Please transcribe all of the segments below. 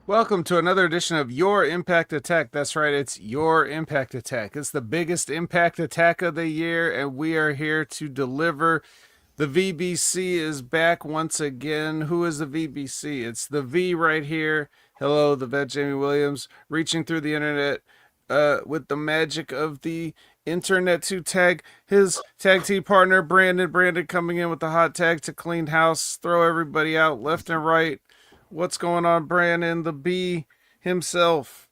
Welcome to another edition of Your Impact Attack. That's right, it's Your Impact Attack. It's the biggest impact attack of the year, and we are here to deliver. The VBC is back once again. Who is the VBC? It's the V right here. Hello, the vet Jamie Williams, reaching through the internet with the magic of the internet to tag his tag team partner, Brandon. Brandon coming in with the hot tag to clean house, throw everybody out left and right. What's going on, Brandon? The B himself.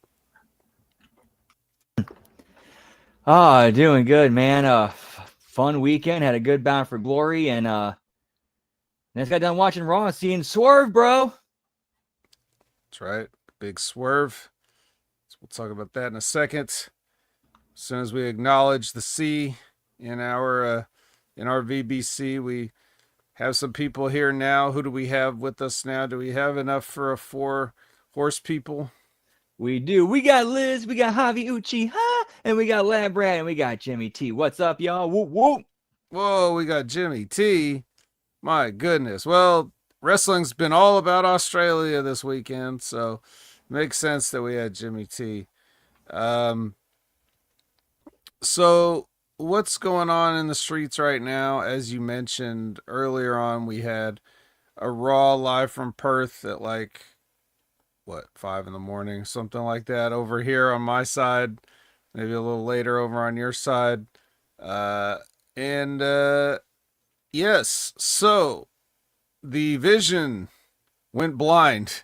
Doing good, man. Fun weekend. Had a good Bound for Glory, and just got done watching Raw and seeing Swerve, bro. That's right, big swerve. So we'll talk about that in a second. As soon as we acknowledge the C in our VBC, we have some people here now. Who do we have with us now? Do we have enough for a 4-horse people? We do. We got Liz, we got Javi Uchiha, and we got Lab Brad, and we got Jimmy T. What's up, y'all? Whoop, whoop. Whoa, we got Jimmy T. My goodness. Well, wrestling's been all about Australia this weekend, so it makes sense that we had Jimmy T. So what's going on in the streets right now? As you mentioned earlier on, we had a Raw live from Perth at 5 in the morning, something like that over here on my side, maybe a little later over on your side. Yes, so the Vision went blind.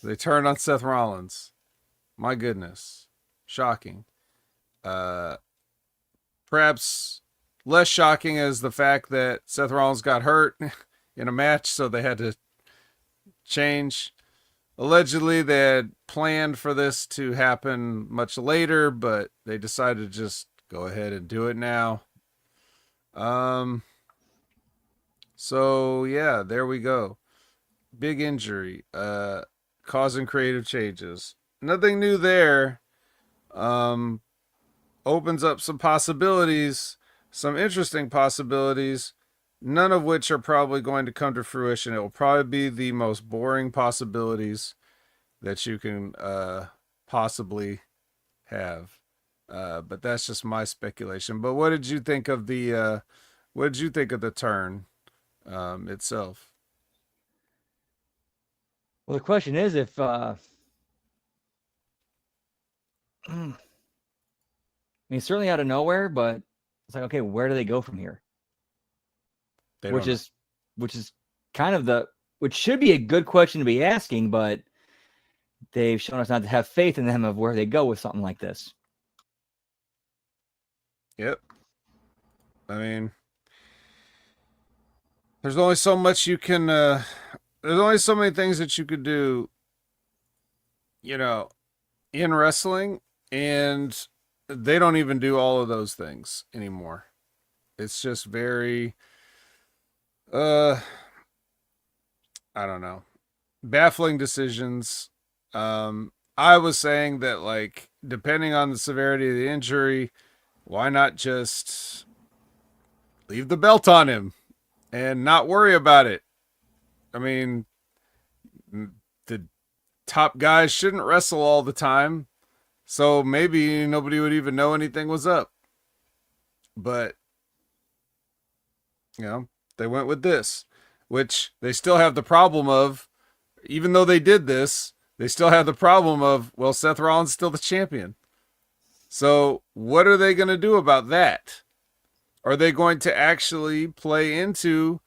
They turned on Seth Rollins. My goodness. Shocking. Perhaps less shocking as the fact that Seth Rollins got hurt in a match, so they had to change. Allegedly, they had planned for this to happen much later, but they decided to just go ahead and do it now. So yeah, there we go. Big injury, causing creative changes. Nothing new there. Opens up some possibilities, some interesting possibilities, none of which are probably going to come to fruition. It will probably be the most boring possibilities that you can possibly have. But that's just my speculation. But what did you think of the turn itself? Well, the question is if I mean, certainly out of nowhere, but it's like, okay, where do they go from here? Which is kind of which should be a good question to be asking, but they've shown us not to have faith in them of where they go with something like this. Yep. I mean, there's only so much you can, there's only so many things that you could do, in wrestling, and they don't even do all of those things anymore. It's just very, I don't know, baffling decisions. I was saying that, depending on the severity of the injury, why not just leave the belt on him and not worry about it? I mean, the top guys shouldn't wrestle all the time, so maybe nobody would even know anything was up. But, they went with this, which they still have the problem of, even though they did this, they still have the problem of, well, Seth Rollins is still the champion. So what are they going to do about that? Are they going to actually play into,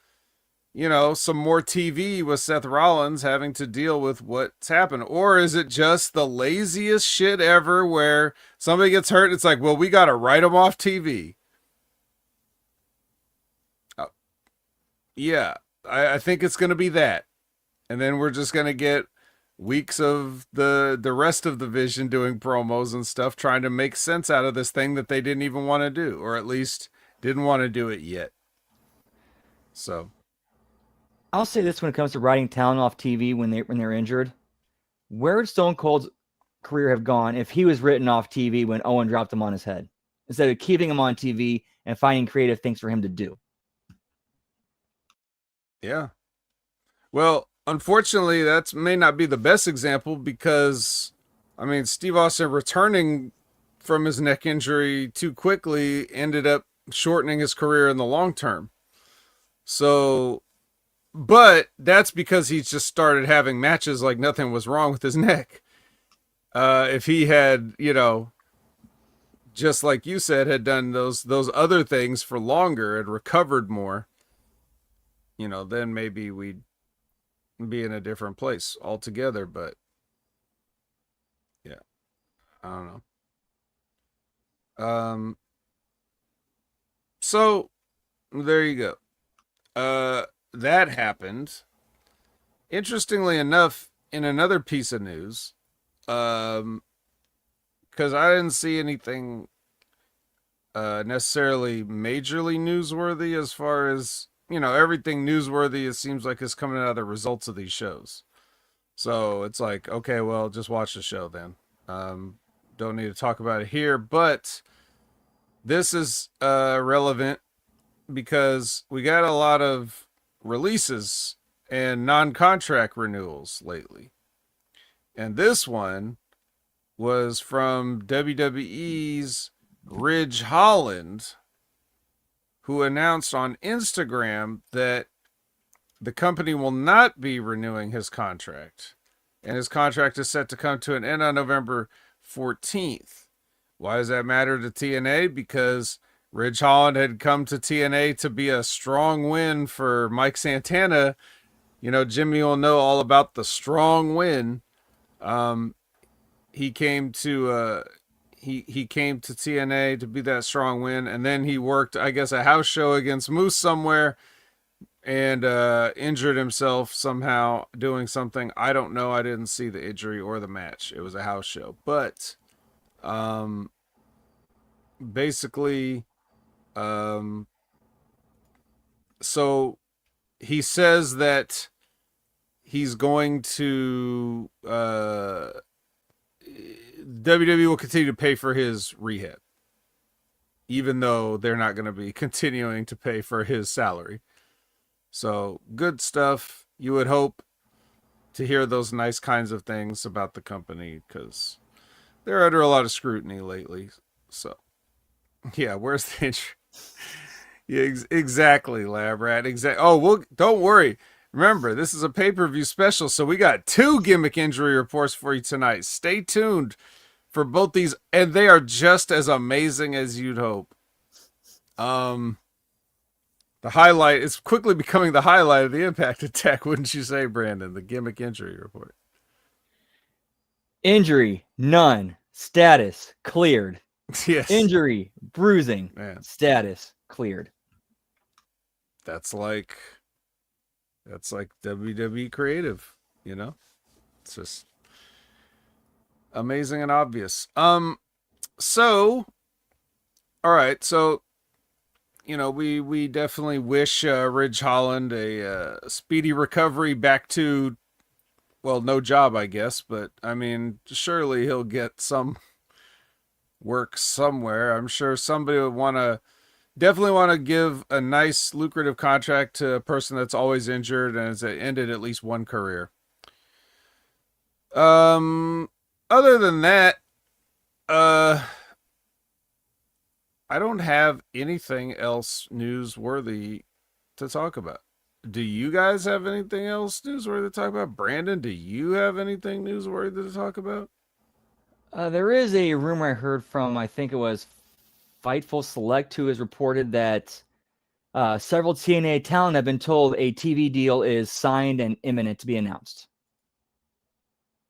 some more TV with Seth Rollins having to deal with what's happened? Or is it just the laziest shit ever where somebody gets hurt and it's like, well, we got to write them off TV? Yeah, I think it's going to be that. And then we're just going to get weeks of the rest of the Vision doing promos and stuff, trying to make sense out of this thing that they didn't even want to do, or at least didn't want to do it yet. So I'll say this when it comes to writing talent off TV when they're injured. Where would Stone Cold's career have gone if he was written off TV when Owen dropped him on his head, instead of keeping him on TV and finding creative things for him to do? Yeah. Well, unfortunately, that may not be the best example because, I mean, Steve Austin returning from his neck injury too quickly ended up shortening his career in the long term. So, but that's because he just started having matches like nothing was wrong with his neck. If he had, just like you said, had done those other things for longer and recovered more, then maybe we'd be in a different place altogether. But yeah, I don't know. So there you go. That happened. Interestingly enough, in another piece of news, because I didn't see anything necessarily majorly newsworthy as far as everything newsworthy. It seems like is coming out of the results of these shows. So it's like, okay, well, just watch the show then. Don't need to talk about it here, but this is relevant because we got a lot of releases and non-contract renewals lately. And this one was from WWE's Ridge Holland, who announced on Instagram that the company will not be renewing his contract. And his contract is set to come to an end on November 14th. Why does that matter to TNA? Because Ridge Holland had come to TNA to be a strong win for Mike Santana. Jimmy will know all about the strong win. He came to he came to TNA to be that strong win, and then he worked, I guess, a house show against Moose somewhere, and injured himself somehow doing something. I don't know. I didn't see the injury or the match. It was a house show, but basically, so he says that he's going to WWE will continue to pay for his rehab, even though they're not going to be continuing to pay for his salary. So good stuff. You would hope to hear those nice kinds of things about the company because they're under a lot of scrutiny lately. So yeah, where's the injury? Yeah, exactly, Lab Rat. Exactly. Oh, well, don't worry. Remember, this is a pay-per-view special, so we got 2 gimmick injury reports for you tonight. Stay tuned for both these, and they are just as amazing as you'd hope. The highlight is quickly becoming the highlight of the Impact Attack, wouldn't you say, Brandon? The gimmick injury report. Injury, none. Status, cleared. Yes. Injury, bruising. Man. Status, cleared. That's like WWE creative, It's just amazing and obvious. So, all right, so we definitely wish Ridge Holland a speedy recovery back to, well, no job, I guess, but I mean, surely he'll get some work somewhere. I'm sure somebody would definitely want to give a nice lucrative contract to a person that's always injured and has ended at least one career. Other than that, I don't have anything else newsworthy to talk about. Do you guys have anything else newsworthy to talk about? Brandon, do you have anything newsworthy to talk about? There is a rumor I heard from, I think it was Fightful Select, who has reported that several TNA talent have been told a TV deal is signed and imminent to be announced.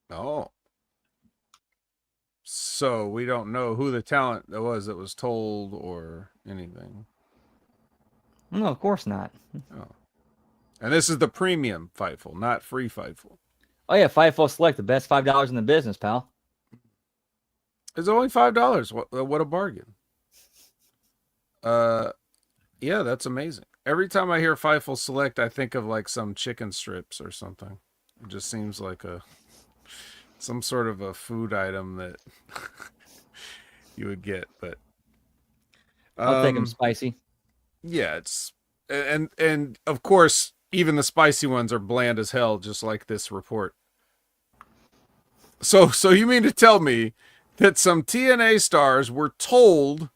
Oh. So we don't know who the talent that was told or anything. No, of course not. Oh. And this is the premium Fightful, not free Fightful. Oh yeah, Fightful Select, the best $5 in the business, pal. It's only $5. What a bargain. Yeah, that's amazing. Every time I hear Fightful Select, I think of like some chicken strips or something. It just seems like some sort of a food item that you would get, but I'll take them spicy. Yeah, it's and of course, Even the spicy ones are bland as hell, just like this report. So you mean to tell me that some TNA stars were told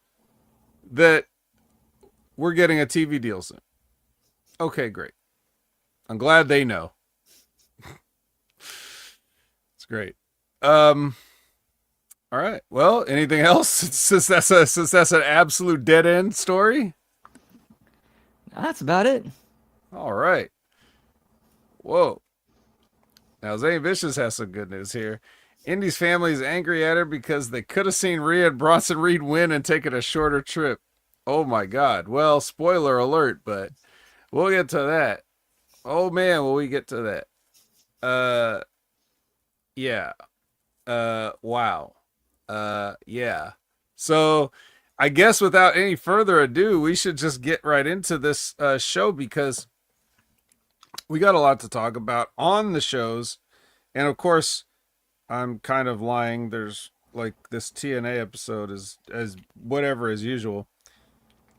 that we're getting a TV deal soon? Okay, great. I'm glad they know. It's great. All right. Well, anything else? Since that's an absolute dead end story. That's about it. All right. Whoa. Now Zane Vicious has some good news here. Indy's family is angry at her because they could have seen Rhea and Bronson Reed win and taken a shorter trip. Oh my God. Well, spoiler alert, but we'll get to that. Oh man, will we get to that? Yeah. Wow. Yeah. So I guess without any further ado, we should just get right into this show, because we got a lot to talk about on the shows. And of course, I'm kind of lying. There's like this TNA episode is as whatever as usual.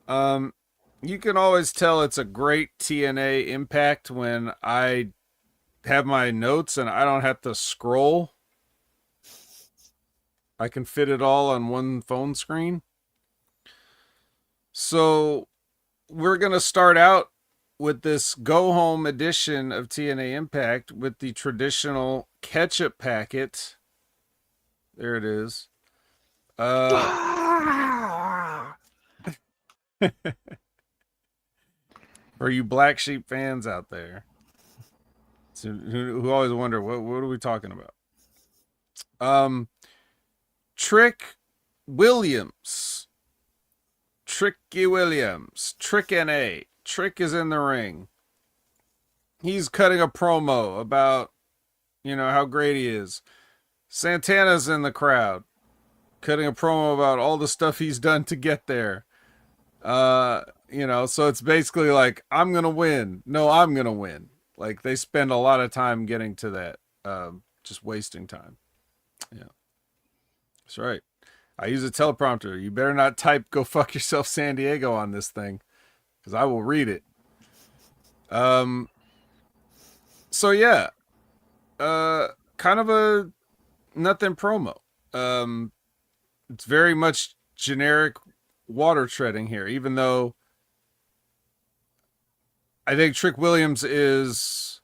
You can always tell it's a great TNA Impact when I have my notes and I don't have to scroll. I can fit it all on one phone screen. So we're going to start out with this go-home edition of TNA Impact with the traditional ketchup packet. There it is. For you Black Sheep fans out there, who always wonder, what are we talking about? Trick Williams. Tricky Williams. Trick NA. Trick is in the ring. He's cutting a promo about, how great he is. Santana's in the crowd, cutting a promo about all the stuff he's done to get there. So it's basically like, I'm going to win. No, I'm going to win. Like, they spend a lot of time getting to that. Just wasting time. Yeah. That's right. I use a teleprompter. You better not type "Go fuck yourself, San Diego" on this thing, because I will read it. So yeah, kind of a nothing promo. It's very much generic water treading here, even though I think Trick Williams is,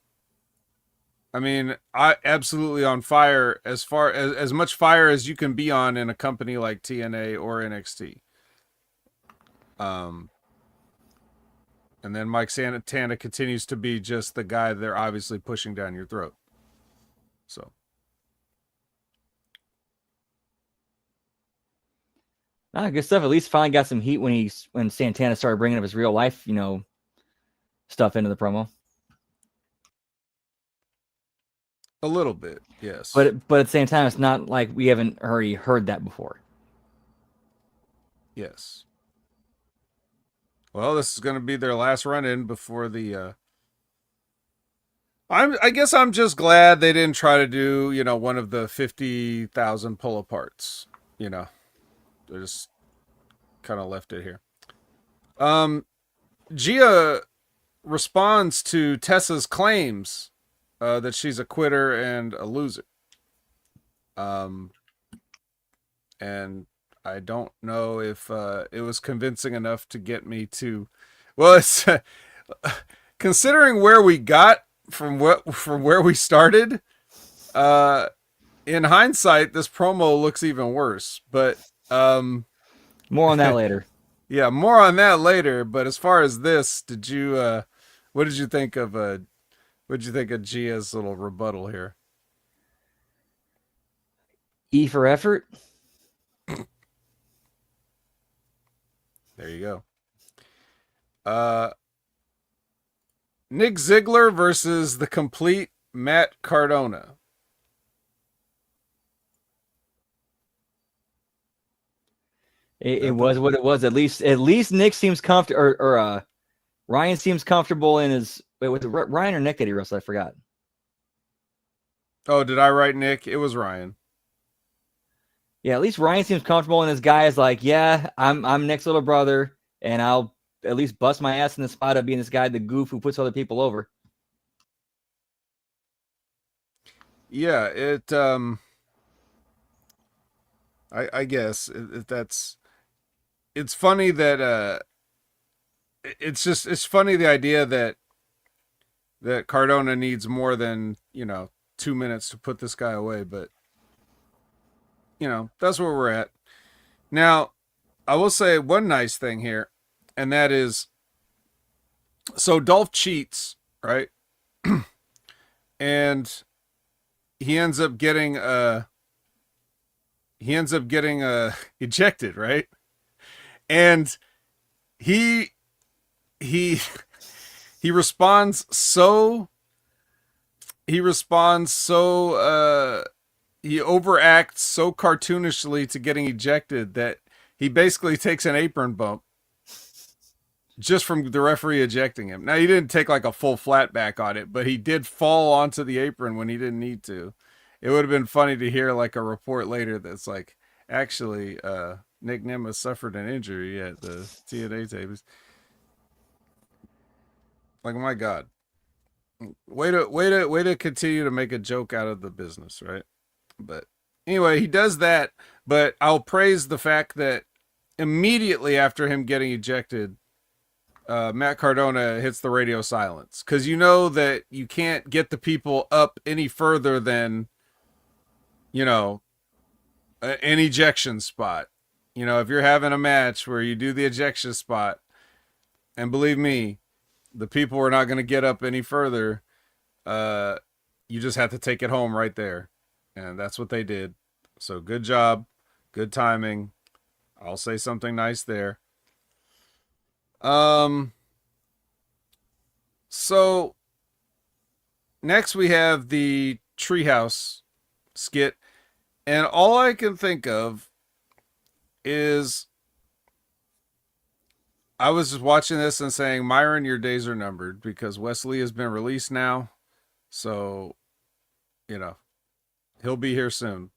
I absolutely on fire, as much fire as you can be on in a company like TNA or NXT. And then Mike Santana continues to be just the guy they're obviously pushing down your throat. So. Good stuff. At least finally got some heat when Santana started bringing up his real life, stuff into the promo. A little bit, yes. But at the same time, it's not like we haven't already heard that before. Yes. Well, this is going to be their last run-in before the... I guess I'm just glad they didn't try to do, one of the 50,000 pull-aparts. They just kind of left it here. Gia responds to Tessa's claims that she's a quitter and a loser. And I don't know if it was convincing enough to get me to... Well, it's considering where we got from where we started. In hindsight, this promo looks even worse. But more on that later. Yeah, more on that later. But as far as this, what did you think of Gia's little rebuttal here? E for effort. There you go. Nick Ziggler versus the complete Matt Cardona. It was what it was. At least Nick seems comfortable, or Ryan seems comfortable in his. Wait, was it Ryan or Nick that he wrestled? I forgot. Oh, did I write Nick? It was Ryan. Yeah, at least Ryan seems comfortable, and his guy is like, yeah, I'm Nick's little brother, and I'll at least bust my ass in the spot of being this guy, the goof who puts other people over. Yeah, I guess that's it's funny that it's funny the idea that Cardona needs more than 2 minutes to put this guy away, but that's where we're at now. I will say one nice thing here, and that is, so Dolph cheats, right? And he ends up getting ejected, right? And he he he responds so he responds so he overacts so cartoonishly to getting ejected that he basically takes an apron bump just from the referee ejecting him. Now, he didn't take like a full flat back on it, but he did fall onto the apron when he didn't need to. It would have been funny to hear like a report later that's like, actually, Nick Nemeth suffered an injury at the TNA tapings. Like, my God, way to continue to make a joke out of the business, right? But anyway, he does that. But I'll praise the fact that immediately after him getting ejected, Matt Cardona hits the radio silence, because you know that you can't get the people up any further than an ejection spot. If you're having a match where you do the ejection spot, and believe me, the people are not going to get up any further. You just have to take it home right there, and that's what they did. So good job, good timing. I'll say something nice there. So next we have the Treehouse skit, and all I can think of is I was just watching this and saying, Myron, your days are numbered, because Wesley has been released now. So, he'll be here soon.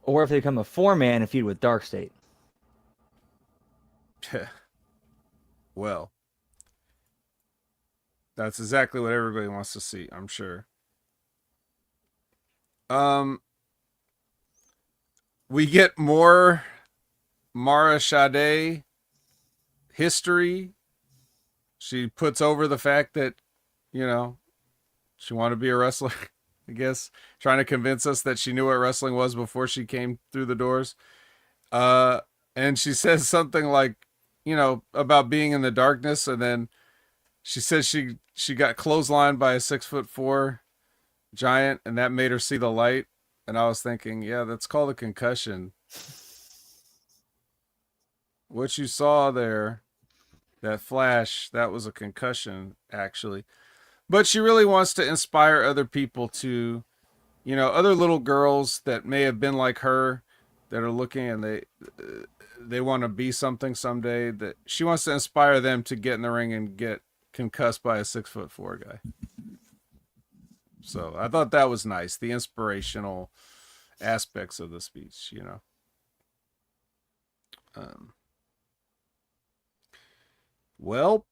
Or if they become a 4-man feud with Dark State. Well, that's exactly what everybody wants to see, I'm sure. We get more Mara Sade history. She puts over the fact that, she wanted to be a wrestler, I guess, trying to convince us that she knew what wrestling was before she came through the doors. And she says something like, about being in the darkness, and then she says she got clotheslined by a 6'4" giant, and that made her see the light. And I was thinking, yeah, that's called a concussion. What you saw there, that flash, that was a concussion, actually. But she really wants to inspire other people to, other little girls that may have been like her, that are looking and they want to be something someday, that she wants to inspire them to get in the ring and get concussed by a 6'4" guy. So I thought that was nice, the inspirational aspects of the speech. Well,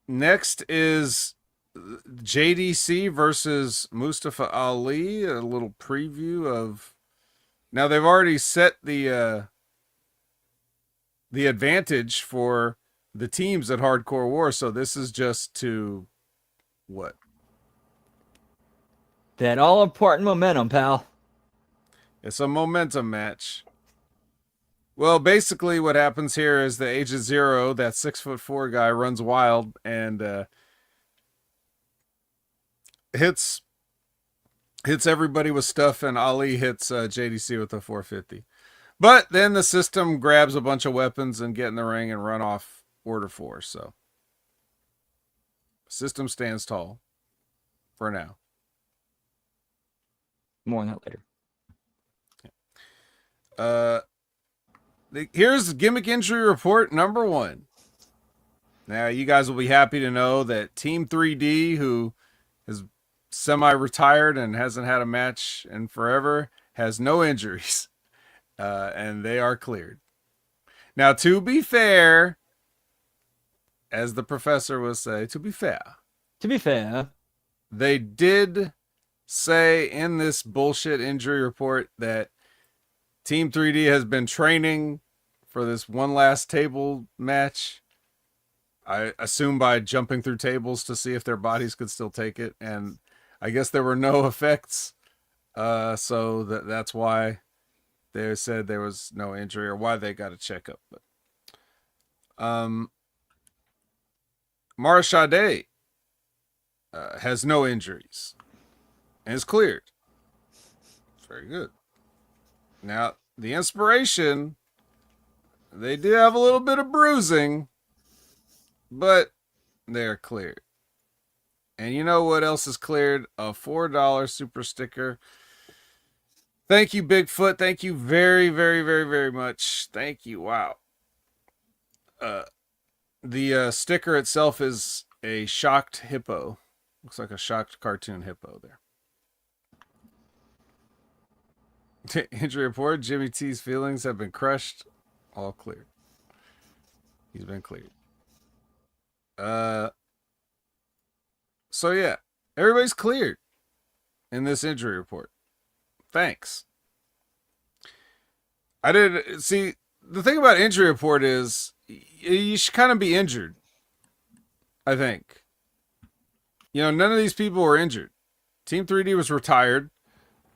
next is JDC versus Mustafa Ali. A little preview of. Now they've already set the advantage for the teams at Hardcore War, so this is just to what? That all important momentum, pal. It's a momentum match. Well, basically what happens here is the Agent Zero, that 6'4" guy, runs wild and hits everybody with stuff, and Ali hits JDC with a 450. But then the system grabs a bunch of weapons and get in the ring and run off Order 4. So system stands tall for now. More on that later. Here's gimmick injury report number 1. Now, you guys will be happy to know that Team 3D, who is semi-retired and hasn't had a match in forever, has no injuries. And they are cleared. Now, to be fair, as the professor will say, to be fair, they did say in this bullshit injury report that Team 3D has been training for this one last table match. I assume by jumping through tables to see if their bodies could still take it. And I guess there were no effects. So that's why they said there was no injury, or why they got a checkup. But Mara Sade has no injuries and is cleared. It's very good. Now, the Inspiration, they do have a little bit of bruising, but they're cleared. And you know what else is cleared? A $4 super sticker. Thank you, Bigfoot. Thank you very, very, very, very much. Thank you. Wow. The sticker itself is a shocked hippo. Looks like a shocked cartoon hippo there. Injury report. Jimmy T's feelings have been crushed. All cleared. He's been cleared. So yeah, everybody's cleared in this injury report. Thanks. I didn't see, the thing about injury report is you should kind of be injured. I think. You know, none of these people were injured. Team 3D was retired.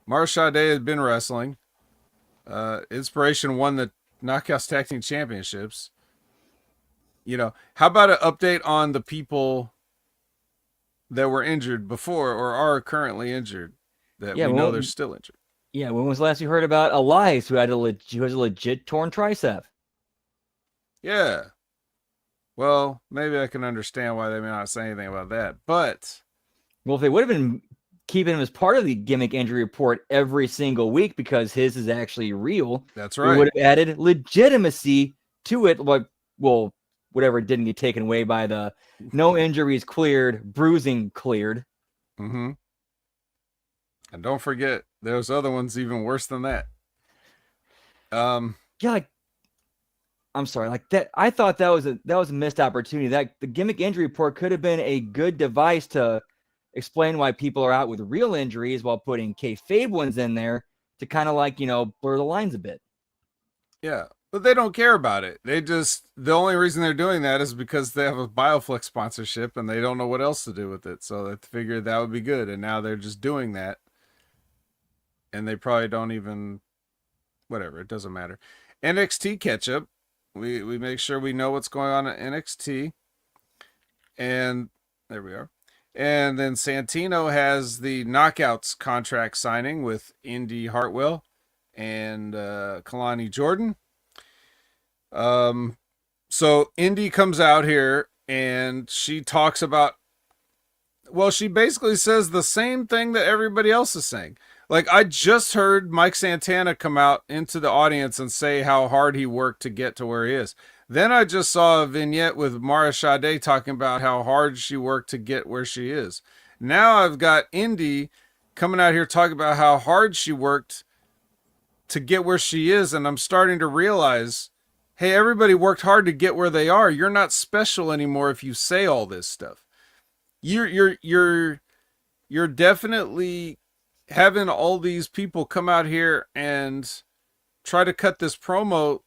Mara Sade had been wrestling. Inspiration won the Knockouts Tag Team Championships. You know, how about an update on the people that were injured before or are currently injured that we know they're still injured? Yeah, when was the last you heard about Elias, who has a legit torn tricep? Yeah. Well, maybe I can understand why they may not say anything about that, but... Well, if they would have been keeping him as part of the gimmick injury report every single week because his is actually real, that's right. We would have added legitimacy to it. Like, well, whatever didn't get taken away by the no injuries cleared, bruising cleared. Mm-hmm. And don't forget, there's other ones even worse than that. Yeah, like, I'm sorry, like that. I thought that was a missed opportunity. That the gimmick injury report could have been a good device to explain why people are out with real injuries while putting kayfabe ones in there to kind of like, you know, blur the lines a bit. Yeah, but they don't care about it. They just, the only reason they're doing that is because they have a Bioflex sponsorship and they don't know what else to do with it. So they figured that would be good. And now they're just doing that. And they probably don't even, whatever, it doesn't matter. NXT catch-up. We make sure we know what's going on at NXT. And there we are. And then Santino has the Knockouts contract signing with Indy Hartwell and Kalani Jordan. So Indy comes out here and she talks about, well, she basically says the same thing that everybody else is saying. Like, I just heard Mike Santana come out into the audience and say how hard he worked to get to where he is. Then I just saw a vignette with Mara Sade talking about how hard she worked to get where she is. Now I've got Indy coming out here talking about how hard she worked to get where she is, and I'm starting to realize, hey, everybody worked hard to get where they are. You're not special anymore if you say all this stuff. You're definitely having all these people come out here and try to cut this promo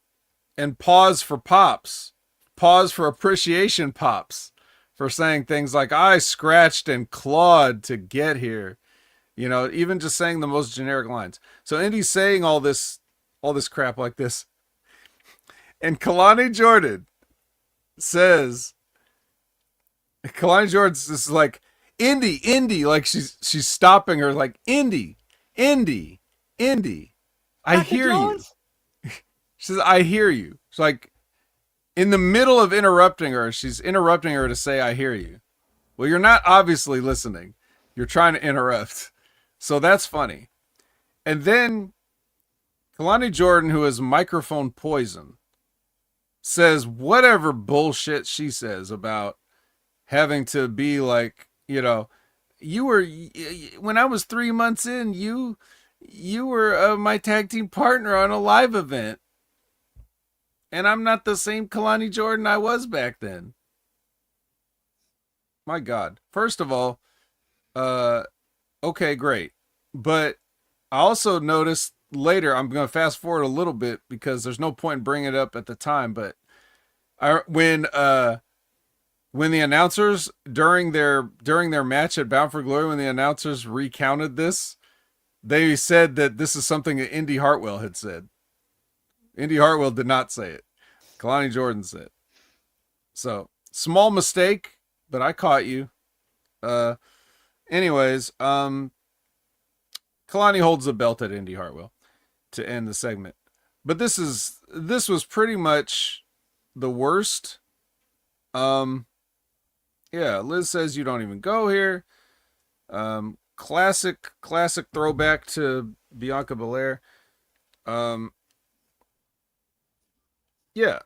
and pause for pops, pause for appreciation pops, for saying things like, I scratched and clawed to get here. You know, even just saying the most generic lines. So Indy's saying all this crap like this. And Kalani Jordan says, Kalani Jordan's just like, Indy, like she's stopping her, like, Indy, I hear you. She says, I hear you. She's like, in the middle of interrupting her, she's interrupting her to say, I hear you. Well, you're not obviously listening. You're trying to interrupt. So that's funny. And then Kalani Jordan, who is microphone poison, says whatever bullshit she says about having to be like, you know, you were, when I was 3 months in, you were my tag team partner on a live event. And I'm not the same Kalani Jordan I was back then. My God. First of all, Uh, okay, great. But I also noticed later, I'm going to fast forward a little bit because there's no point in bringing it up at the time, but when the announcers during their match at Bound for Glory, when the announcers recounted this, they said that this is something that Indy Hartwell had said. Indy Hartwell did not say it. Kalani Jordan said. So, small mistake, but I caught you. Uh anyways, Kalani holds the belt at Indy Hartwell to end the segment. But this was pretty much the worst. Um yeah, Liz says you don't even go here. Classic throwback to Bianca Belair. Um yeah.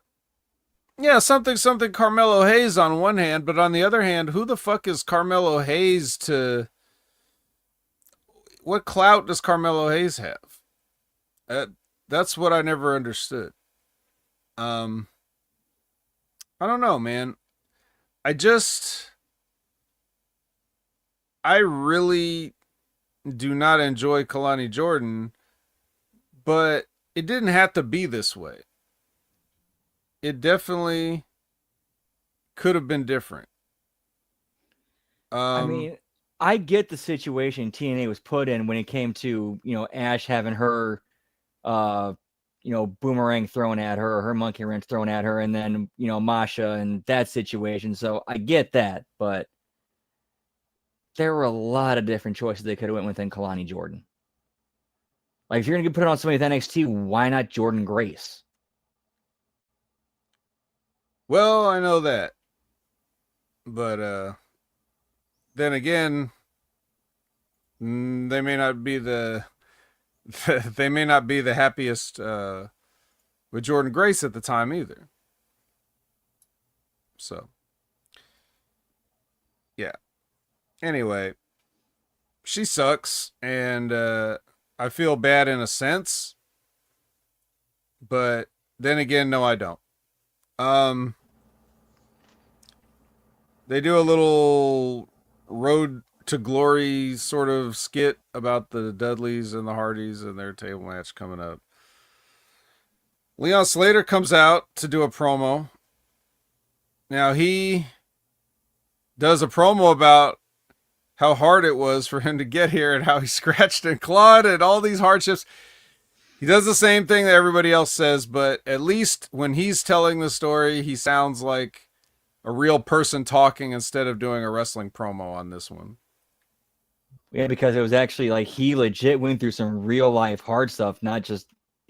Yeah, something Carmelo Hayes on one hand, but on the other hand, who the fuck is Carmelo Hayes to what clout does Carmelo Hayes have? Uh, that's what I never understood. Um I don't know, man. I just I really do not enjoy Kalani Jordan, but it didn't have to be this way. It definitely could have been different. I Um, mean, I get the situation TNA was put in when it came to, Ash having her, uh, boomerang thrown at her or her monkey wrench thrown at her, and then, Masha and that situation. So I get that, but there were a lot of different choices they could have went within Kalani Jordan. Like, if you're going to put it on somebody with NXT, why not Jordan Grace? well, I know that, but then again, they may not be the they may not be the happiest with Jordan Grace at the time either. So, yeah. Anyway, she sucks, and I feel bad in a sense, but then again, no, I don't. Um, they do a little road to glory sort of skit about the Dudleys and the Hardys and their table match coming up. Leon Slater comes out to do a promo. Now he does a promo about how hard it was for him to get here and how he scratched and clawed and all these hardships. He does the same thing that everybody else says, but at least when he's telling the story, he sounds like a real person talking instead of doing a wrestling promo on this one. Yeah, because it was actually like he legit went through some real life hard stuff, not just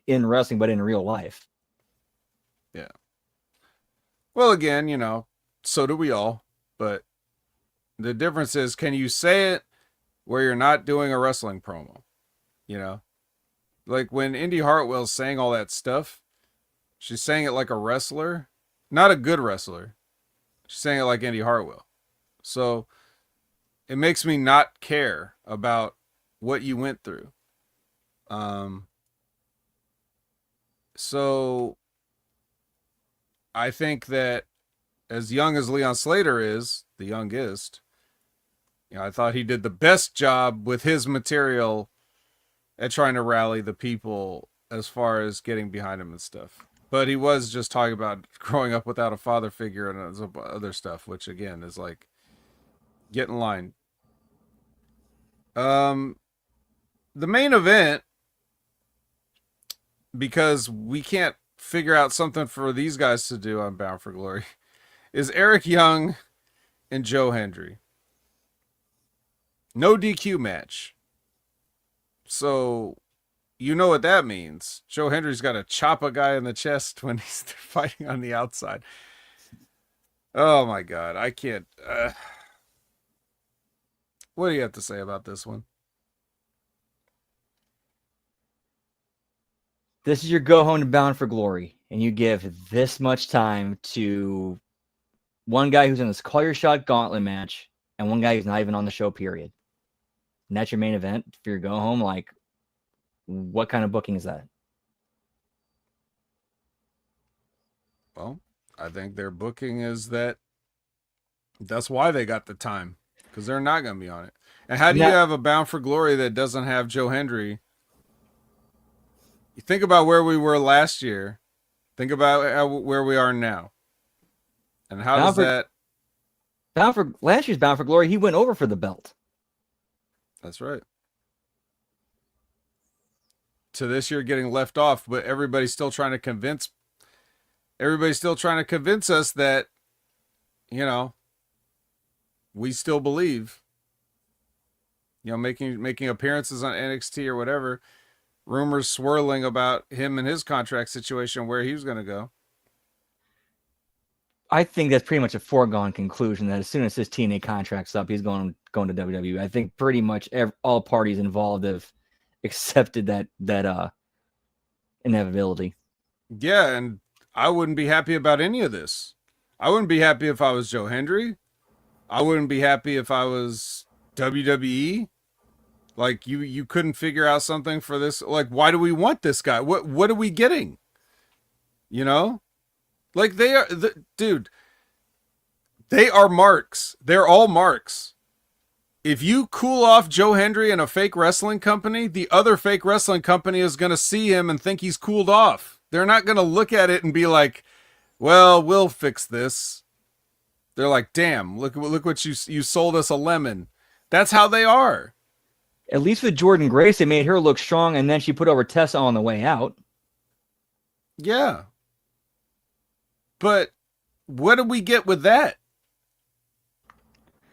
in wrestling, but in real life. Yeah. Well, again, so do we all. But the difference is, can you say it where you're not doing a wrestling promo? Like when Indy Hartwell's saying all that stuff, she's saying it like a wrestler, not a good wrestler. She's saying it like Indy Hartwell. So it makes me not care about what you went through. So I think that as young as Leon Slater is, the youngest, I thought he did the best job with his material at trying to rally the people as far as getting behind him and stuff. But he was just talking about growing up without a father figure and other stuff, which again is like, get in line. The main event, because we can't figure out something for these guys to do on Bound for Glory, is Eric Young and Joe Hendry. No DQ match. So, you know what that means. Joe Hendry's got to chop a guy in the chest when he's fighting on the outside. Oh my God, I can't. What do you have to say about this one? This is your go home to Bound for Glory, and you give this much time to one guy who's in this Call Your Shot gauntlet match and one guy who's not even on the show, period. And that's your main event for your go home. Like, what kind of booking is that? Well, I think their booking is that's why they got the time, because they're not going to be on it. And how do you have a Bound for Glory that doesn't have Joe Hendry? You think about where we were last year. Think about where we are now. And how does that... Last year's Bound for Glory, he went over for the belt. That's right. To this year getting left off, but everybody's still trying to convince us that, you know, we still believe. You know, making appearances on NXT or whatever, rumors swirling about him and his contract situation, where he was going to go. I think that's pretty much a foregone conclusion that as soon as his TNA contract's up, he's going to WWE. I think pretty much all parties involved have accepted that inevitability. Yeah, and I wouldn't be happy about any of this. I wouldn't be happy if I was Joe Hendry. I wouldn't be happy if I was WWE. Like, you couldn't figure out something for this. Like, why do we want this guy? What are we getting? You know? Like, dude, they are marks. They're all marks. If you cool off Joe Hendry in a fake wrestling company, the other fake wrestling company is going to see him and think he's cooled off. They're not going to look at it and be like, well, we'll fix this. They're like, damn, look what you sold us a lemon. That's how they are. At least with Jordan Grace, they made her look strong, and then she put over Tessa on the way out. Yeah. But what do we get with that?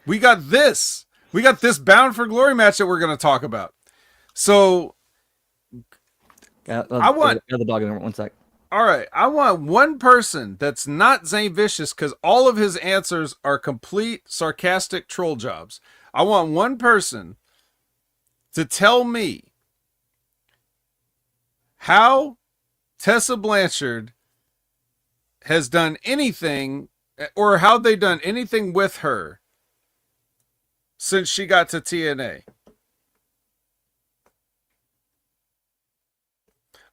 We got this. We got this Bound for Glory match that we're going to talk about. So I want the dog in 1 sec. All right, I want one person that's not Zane Vicious, because all of his answers are complete sarcastic troll jobs. I want one person to tell me how Tessa Blanchard has done anything, or how they done anything with her since she got to TNA.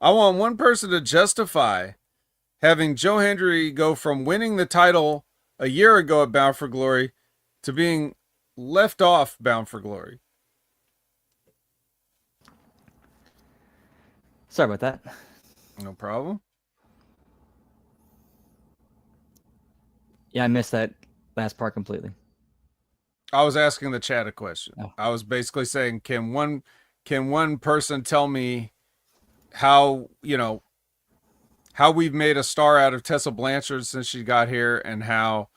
I want one person to justify having Joe Hendry go from winning the title a year ago at Bound for Glory to being left off Bound for Glory. Sorry about that. No problem. Yeah, I missed that last part completely. I was asking the chat a question. Oh. I was basically saying, can one person tell me how we've made a star out of Tessa Blanchard since she got here, and how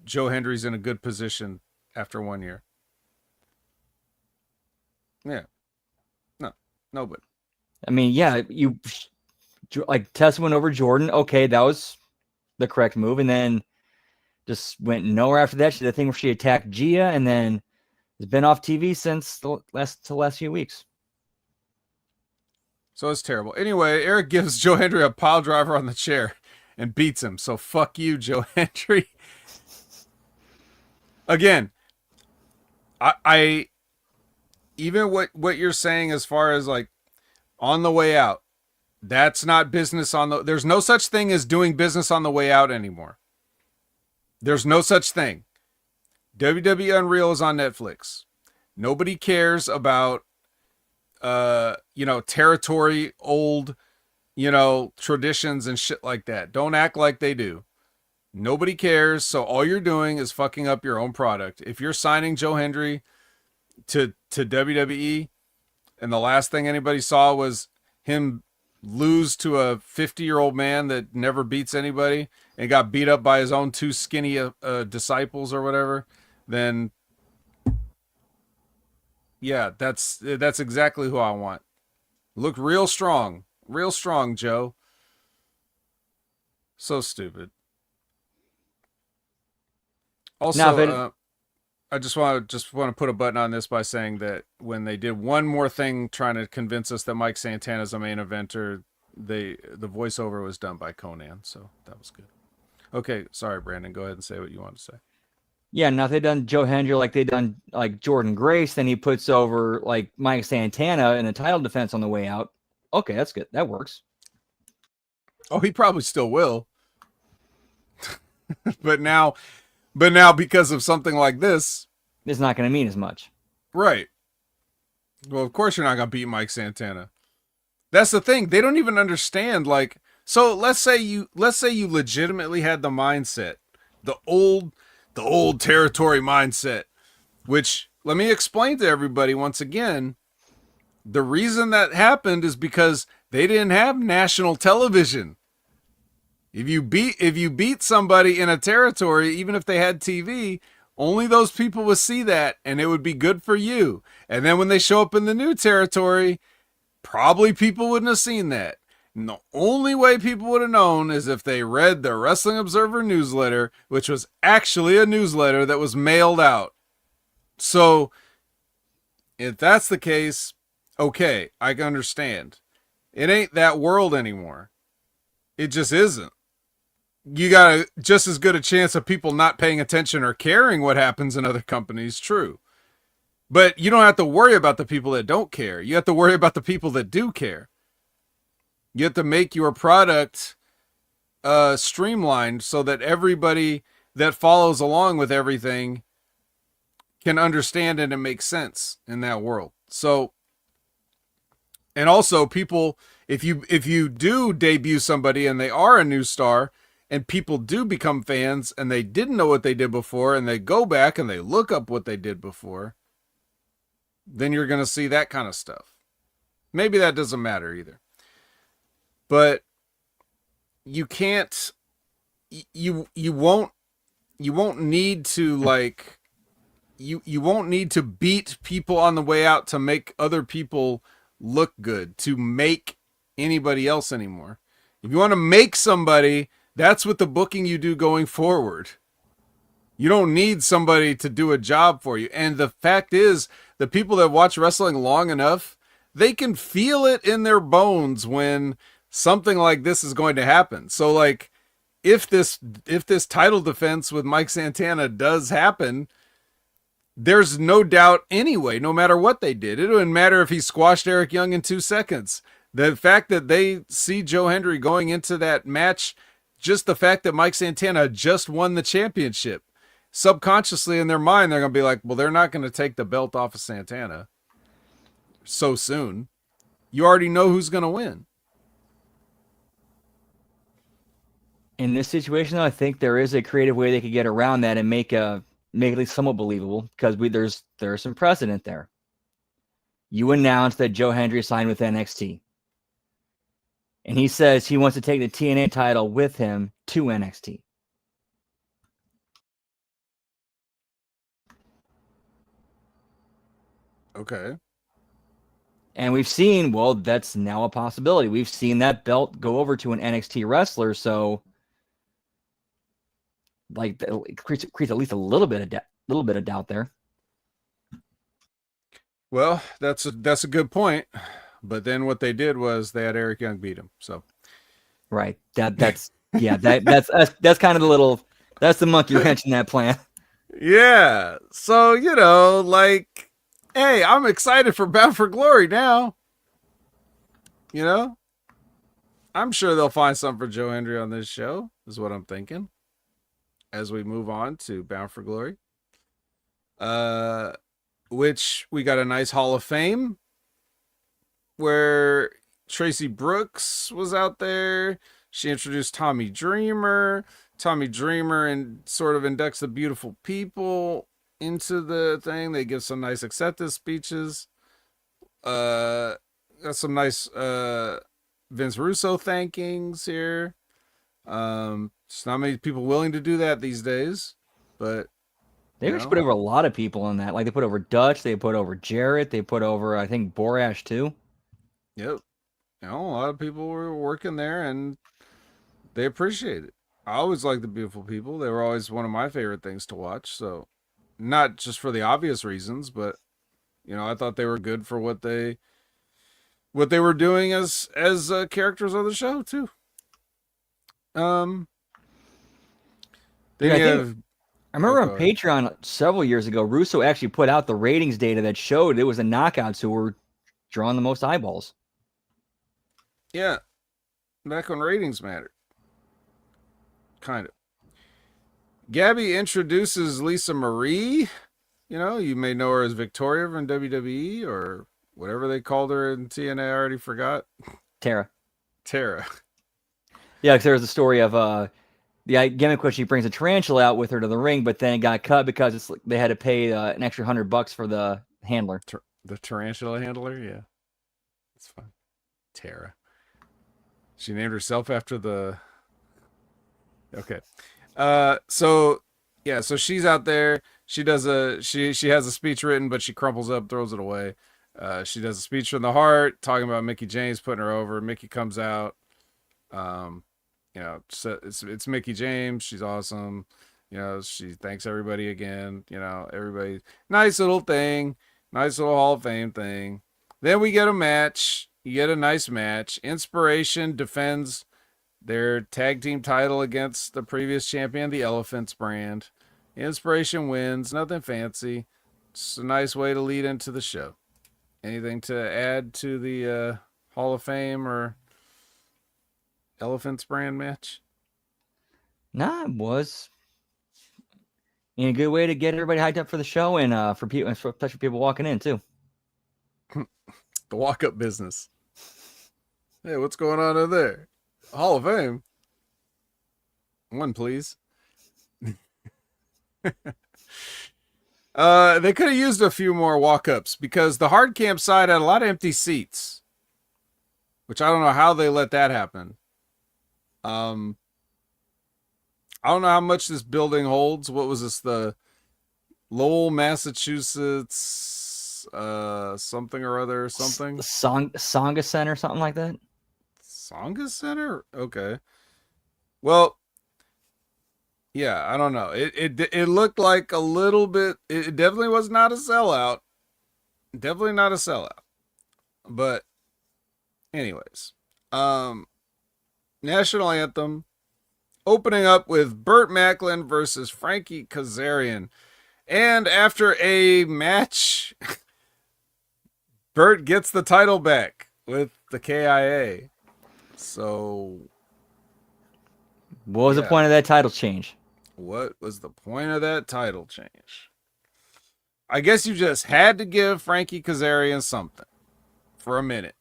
Joe Hendry's in a good position after 1 year? Yeah. No, nobody. I mean, yeah, like Tessa went over Jordan. Okay, that was the correct move, and then just went nowhere after that. She did the thing where she attacked Gia, and then has been off TV since the last few weeks. So it's terrible. Anyway, Eric gives Joe Hendry a pile driver on the chair and beats him. So fuck you, Joe Hendry. Again, I even what you're saying as far as like on the way out, that's not business there's no such thing as doing business on the way out anymore. There's no such thing. WWE Unreal is on Netflix. Nobody cares about territory, old, traditions and shit like that. Don't act like they do. Nobody cares. So all you're doing is fucking up your own product. If you're signing Joe Hendry to WWE, and the last thing anybody saw was him lose to a 50-year-old man that never beats anybody and got beat up by his own two skinny disciples or whatever, then yeah, that's exactly who I want. Look real strong, Joe. So stupid. Also, I just want to put a button on this by saying that when they did one more thing trying to convince us that Mike Santana's a main eventer, the voiceover was done by Conan, so that was good. Okay, sorry, Brandon. Go ahead and say what you want to say. Yeah, now if they've done Joe Hendry like they've done like Jordan Grace, then he puts over like Mike Santana in a title defense on the way out. Okay, that's good. That works. Oh, he probably still will. But now because of something like this, it's not going to mean as much. Right. Well, of course you're not going to beat Mike Santana. That's the thing. They don't even understand. Like, so let's say you legitimately had the mindset, the old territory mindset, which let me explain to everybody once again. The reason that happened is because they didn't have national television. If you beat somebody in a territory, even if they had TV, only those people would see that, and it would be good for you. And then when they show up in the new territory, probably people wouldn't have seen that. And the only way people would have known is if they read the Wrestling Observer newsletter, which was actually a newsletter that was mailed out. So, if that's the case, okay, I can understand. It ain't that world anymore. It just isn't. You got just as good a chance of people not paying attention or caring what happens in other companies, true. But you don't have to worry about the people that don't care. You have to worry about the people that do care. You have to make your product streamlined so that everybody that follows along with everything can understand it and make sense in that world. So, and also people, if you do debut somebody and they are a new star, and people do become fans and they didn't know what they did before and they go back and they look up what they did before, then you're going to see that kind of stuff. Maybe that doesn't matter either. But you can't, you won't need to like, you won't need to beat people on the way out to make other people look good, to make anybody else anymore. If you want to make somebody, that's what the booking you do going forward. You don't need somebody to do a job for you. And the fact is, the people that watch wrestling long enough, they can feel it in their bones when something like this is going to happen. So like, if this title defense with Mike Santana does happen, there's no doubt anyway, no matter what they did. It wouldn't matter if he squashed Eric Young in 2 seconds. The fact that they see Joe Hendry going into that match, just the fact that Mike Santana just won the championship, subconsciously in their mind, they're going to be like, well, they're not going to take the belt off of Santana so soon. You already know who's going to win. In this situation, though, I think there is a creative way they could get around that and make it at least somewhat believable, because there's some precedent there. You announced that Joe Hendry signed with NXT. And he says he wants to take the TNA title with him to NXT. Okay. And we've seen, well, that's now a possibility. We've seen that belt go over to an NXT wrestler, so like it creates at least a little bit of doubt there. Well, that's a good point. But then what they did was they had Eric Young beat him. So, right, that's yeah, that's kind of that's the monkey wrench in that plan. Yeah. So like, hey, I'm excited for Bound for Glory now. I'm sure they'll find something for Joe Hendry on this show, is what I'm thinking. As we move on to Bound for Glory, which we got a nice Hall of Fame where Tracy Brooks was out there. She introduced Tommy Dreamer. Tommy Dreamer and sort of inducts the beautiful people into the thing. They give some nice acceptance speeches. Got some nice Vince Russo thankings here. It's not many people willing to do that these days, but they actually put over a lot of people in that. Like they put over Dutch, they put over Jarrett, they put over, I think, Borash too. Yep. A lot of people were working there and they appreciate it. I always liked the beautiful people. They were always one of my favorite things to watch. So not just for the obvious reasons, but I thought they were good for what they were doing as characters on the show too. I remember on Patreon several years ago, Russo actually put out the ratings data that showed it was the knockouts who were drawing the most eyeballs. Yeah. Back when ratings mattered. Kind of. Gabby introduces Lisa Marie You know, you may know her as Victoria from WWE or whatever they called her in TNA. I already forgot. Tara. Tara. Yeah, because there was a story of the gimmick was she brings a tarantula out with her to the ring, but then it got cut because they had to pay an extra $100 for the handler. The tarantula handler? Yeah. That's fine. Tara. She named herself after the... Okay. So she's out there. She has a speech written, but she crumples up, throws it away. She does a speech from the heart, talking about Mickey James putting her over. Mickey comes out. So it's Mickey James. She's awesome. She thanks everybody again. Everybody. Nice little thing. Nice little Hall of Fame thing. Then we get a match. You get a nice match. Inspiration defends their tag team title against the previous champion, the Elephants brand. Inspiration wins. Nothing fancy. It's a nice way to lead into the show. Anything to add to the Hall of Fame or Elephants brand match? Nah, it was a good way to get everybody hyped up for the show and for people, especially people walking in too. The walk-up business. Hey, what's going on over there? Hall of Fame. One, please. They could have used a few more walk-ups because the hard camp side had a lot of empty seats, which I don't know how they let that happen. I don't know how much this building holds. What was this? The Lowell, Massachusetts, something or other, something. Songa Center, something like that. Songa Center? Okay. Well, yeah, I don't know. It looked like a little bit. It definitely was not a sellout. Definitely not a sellout. But, anyways, national anthem opening up with Burt Macklin versus Frankie Kazarian, and after a match, Burt gets the title back with the KIA. So, what was the point of that title change? What was the point of that title change? I guess you just had to give Frankie Kazarian something for a minute.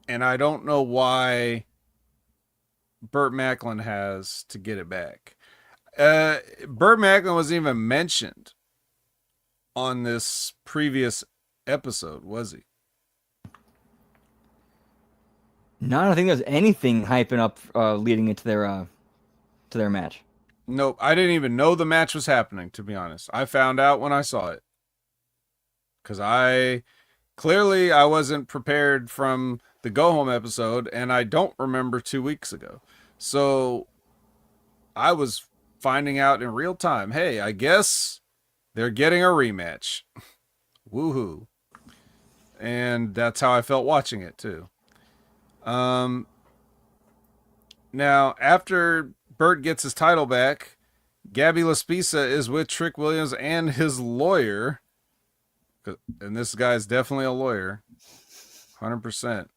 And I don't know why Burt Macklin has to get it back. Burt Macklin was even mentioned on this previous episode, was he? No, I don't think there's anything hyping up leading into their match. Nope, I didn't even know the match was happening, to be honest. I found out when I saw it. Because I wasn't prepared from the Go Home episode, and I don't remember 2 weeks ago. So I was finding out in real time, hey, I guess they're getting a rematch. Woohoo. And that's how I felt watching it, too. Now, after Burt gets his title back, Gabby Laspisa is with Trick Williams and his lawyer. And this guy's definitely a lawyer. 100%.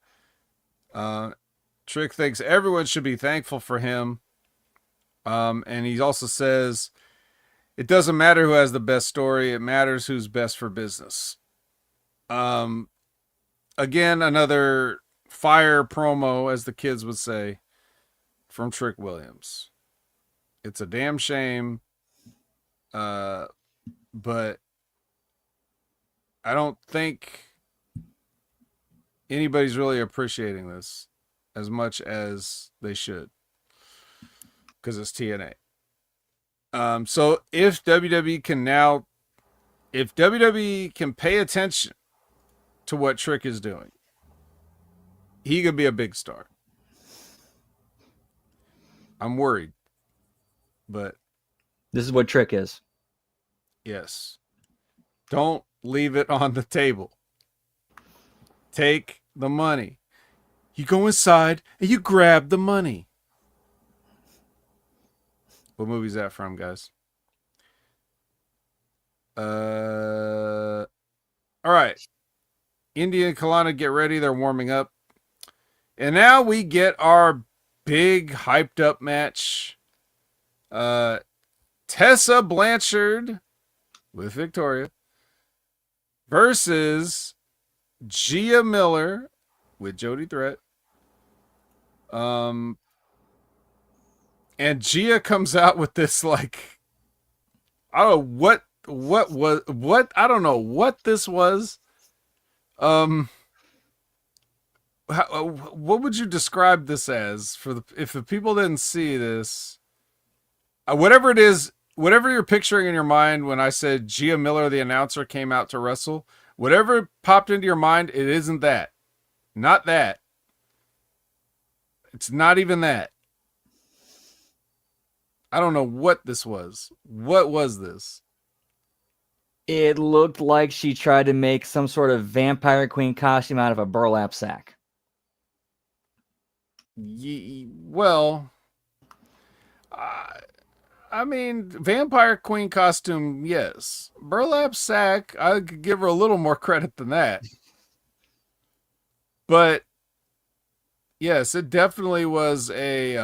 Trick thinks everyone should be thankful for him. And he also says, it doesn't matter who has the best story. It matters who's best for business. Again, another fire promo, as the kids would say, from Trick Williams. It's a damn shame. But I don't think anybody's really appreciating this as much as they should, because it's TNA. So if WWE can pay attention to what Trick is doing, he could be a big star. I'm worried, but this is what Trick is. Yes. Don't leave it on the table. Take the money. You go inside and you grab the money. What movie is that from, guys? All right. India and Kalana get ready. They're warming up. And now we get our big hyped up match. Tessa Blanchard with Victoria versus Gia Miller with Jody Threat. And Gia comes out with this like, I don't know what I don't know what this was. What would you describe this as if the people didn't see this? Whatever it is, whatever you're picturing in your mind when I said Gia Miller, the announcer, came out to wrestle, whatever popped into your mind, it isn't that. Not that. It's not even that. I don't know what this was. What was this? It looked like she tried to make some sort of vampire queen costume out of a burlap sack. Well, I mean, vampire queen costume, yes. Burlap sack, I could give her a little more credit than that. But yes, it definitely was a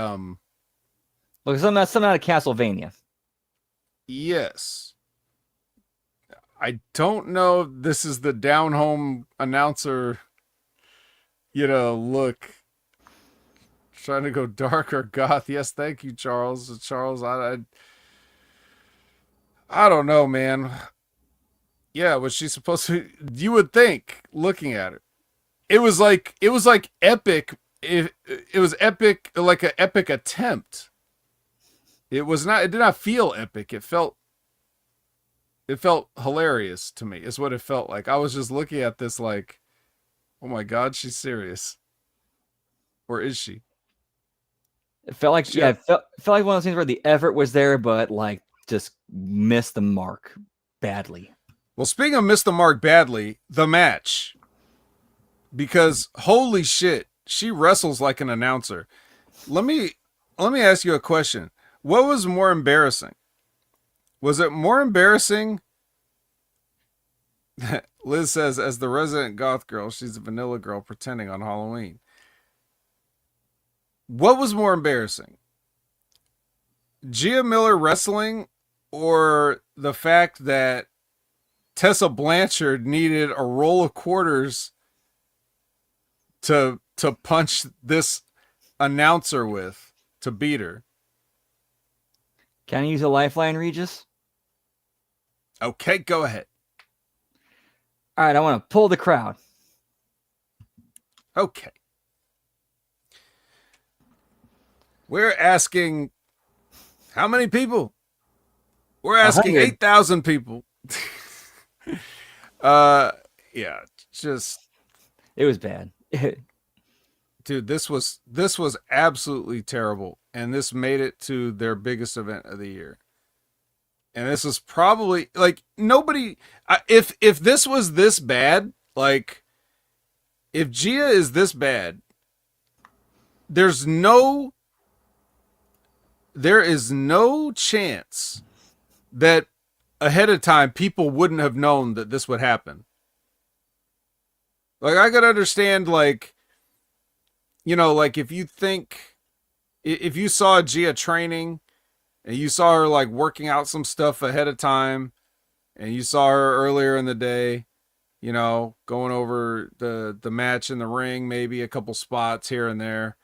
Look, something out of Castlevania. Yes. I don't know if this is the down home announcer, look. Trying to go dark or goth. Yes, thank you, Charles. Charles, I don't know, man. Yeah, was she supposed to? You would think, looking at it, it was like epic. It was epic, like an epic attempt. It was not. It did not feel epic. It felt hilarious to me. Is what it felt like. I was just looking at this like, oh my god, she's serious, or is she? It felt like it felt like one of those things where the effort was there, but like just missed the mark badly. Well, speaking of missed the mark badly, the match. Because holy shit, she wrestles like an announcer. Let me ask you a question. What was more embarrassing? Was it more embarrassing? Liz says, as the resident goth girl, she's a vanilla girl pretending on Halloween. What was more embarrassing? Gia Miller wrestling or the fact that Tessa Blanchard needed a roll of quarters to punch this announcer with to beat her? Can I use a lifeline, Regis? Okay, go ahead. All right, I want to pull the crowd. Okay. We're asking how many people? We're asking 8,000 people. Yeah, just it was bad. Dude, this was absolutely terrible, and this made it to their biggest event of the year. And this is probably like nobody. If this was this bad, like if Gia is this bad, there is no chance that ahead of time people wouldn't have known that this would happen. Like I could understand, like, like if you saw Gia training and you saw her like working out some stuff ahead of time and you saw her earlier in the day, going over the match in the ring, maybe a couple spots here and there.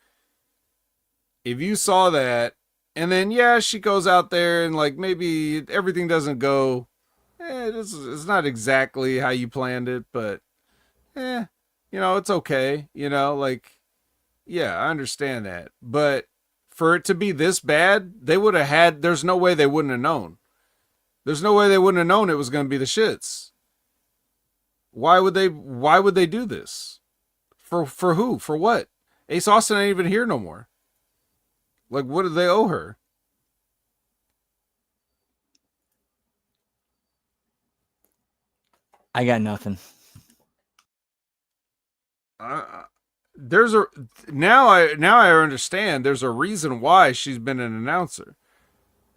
If you saw that, and then, she goes out there and like maybe everything doesn't go, it's not exactly how you planned it, but, it's okay. I understand that. But for it to be this bad, they would have there's no way they wouldn't have known. There's no way they wouldn't have known it was going to be the shits. Why would they do this? For who? For what? Ace Austin ain't even here no more. Like, what do they owe her? I got nothing. Now I understand there's a reason why she's been an announcer.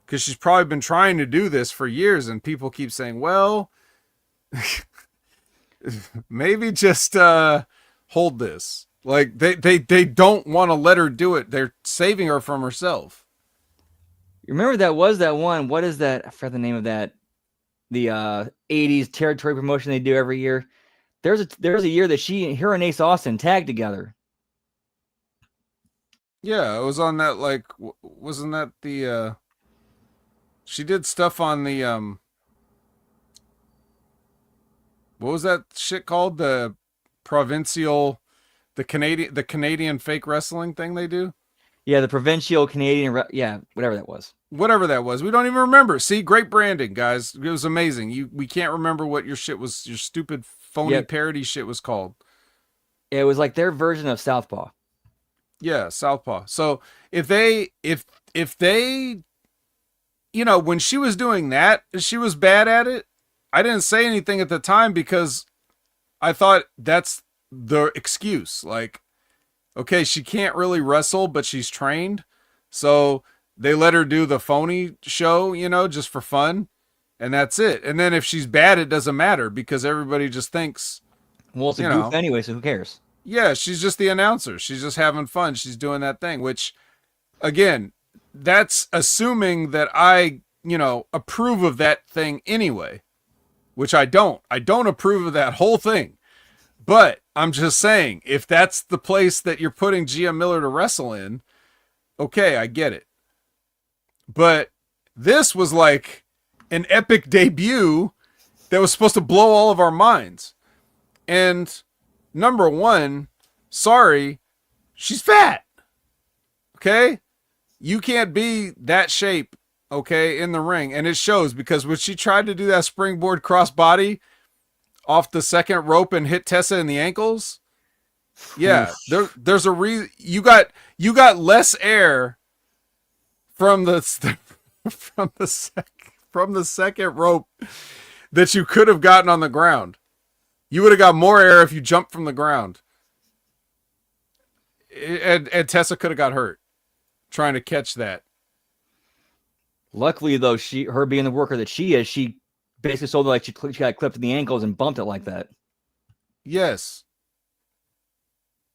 Because she's probably been trying to do this for years, and people keep saying, well, maybe just hold this. Like they don't want to let her do it. They're saving her from herself. You remember that one? What is that? I forgot the name of that the 80s territory promotion they do every year. There's a year that her and Ace Austin tagged together. Yeah, it was on that, like, wasn't that the she did stuff on the what was that shit called? The provincial, the Canadian fake wrestling thing they do? Yeah, the provincial Canadian, yeah, whatever that was. Whatever that was. We don't even remember. See, great branding, guys. It was amazing. We can't remember what your shit was, your stupid phony parody shit was called. It was like their version of Southpaw. Yeah, Southpaw. So if they you know, when she was doing that, she was bad at it. I didn't say anything at the time because I thought that's the excuse. Like, okay, she can't really wrestle, but she's trained. So they let her do the phony show, you know, just for fun. And that's it. And then if she's bad, it doesn't matter because everybody just thinks, well, it's a goof anyway, so who cares? Yeah, she's just the announcer. She's just having fun. She's doing that thing, which, again, that's assuming that I, you know, approve of that thing anyway, which I don't. I don't approve of that whole thing. But I'm just saying, if that's the place that you're putting Gia Miller to wrestle in, okay, I get it. But this was like an epic debut that was supposed to blow all of our minds. And number one, sorry, she's fat. Okay? You can't be that shape, okay, in the ring. And it shows because when she tried to do that springboard crossbody off the second rope and hit Tessa in the ankles, yeah, there's a reason. You got less air from the from the second rope that you could have gotten on the ground. You would have got more air if you jumped from the ground. And Tessa could have got hurt trying to catch that. Luckily, though, her being the worker that she is, she basically sold it like she got clipped in the ankles and bumped it like that. Yes.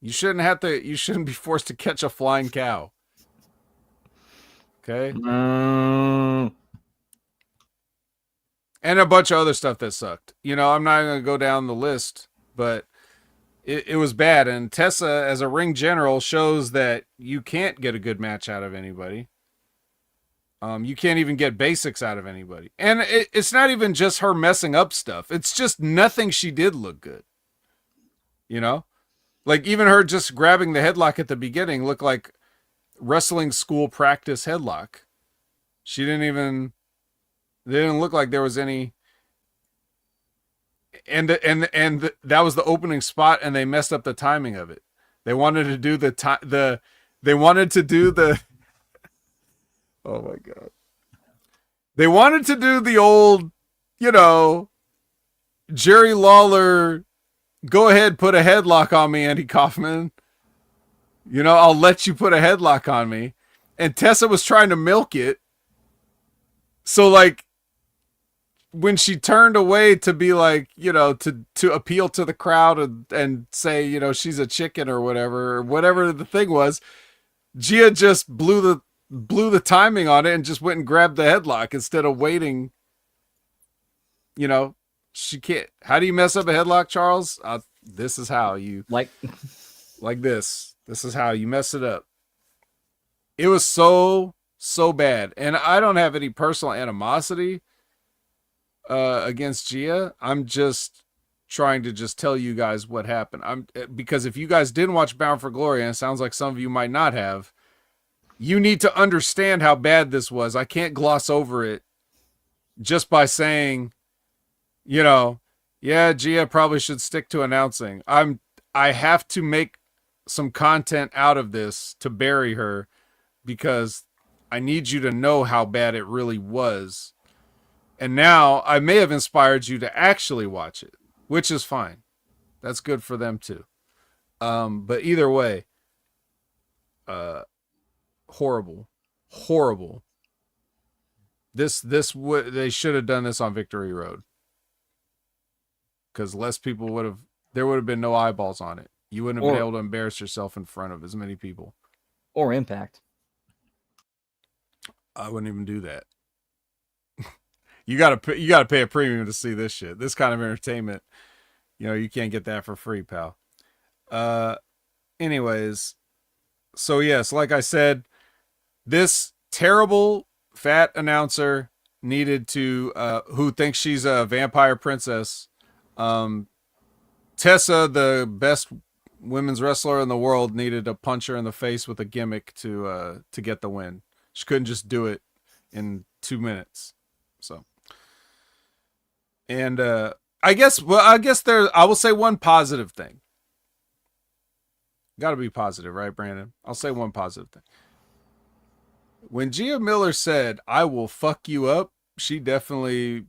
You shouldn't be forced to catch a flying cow. Okay? And a bunch of other stuff that sucked. You know, I'm not going to go down the list, but it was bad. And Tessa, as a ring general, shows that you can't get a good match out of anybody. You can't even get basics out of anybody. And it's not even just her messing up stuff. It's just nothing she did look good. You know? Like, even her just grabbing the headlock at the beginning looked like wrestling school practice headlock. She didn't look like there was any. And that was the opening spot, and they messed up the timing of it. They wanted to do oh my God. They wanted to do the old, you know, Jerry Lawler, go ahead, put a headlock on me, Andy Kaufman. You know, I'll let you put a headlock on me. And Tessa was trying to milk it. So, like, when she turned away to be like, you know, to appeal to the crowd and say, you know, she's a chicken or whatever the thing was, Gia just blew the timing on it and just went and grabbed the headlock instead of waiting. You know, she can't. How do you mess up a headlock, Charles? This is how you like this. This is how you mess it up. It was so bad, and I don't have any personal animosity against Gia. I'm just trying to just tell you guys what happened. Because if you guys didn't watch Bound for Glory, and it sounds like some of you might not have, you need to understand how bad this was. I can't gloss over it just by saying, you know, yeah, Gia probably should stick to announcing. I have to make some content out of this to bury her because I need you to know how bad it really was. And now I may have inspired you to actually watch it, which is fine. That's good for them too. But either way, horrible. They should have done this on Victory Road. Because less people there would have been no eyeballs on it. You wouldn't have been able to embarrass yourself in front of as many people. Or Impact. I wouldn't even do that. You gotta pay a premium to see this shit. This kind of entertainment, you can't get that for free, pal. Anyways, so yes, like I said, this terrible fat announcer needed to, who thinks she's a vampire princess. Tessa, the best women's wrestler in the world, needed to punch her in the face with a gimmick to get the win. She couldn't just do it in 2 minutes. So, and I guess I will say one positive thing. Got to be positive, right, Brandon? I'll say one positive thing. When Gia Miller said, "I will fuck you up," she definitely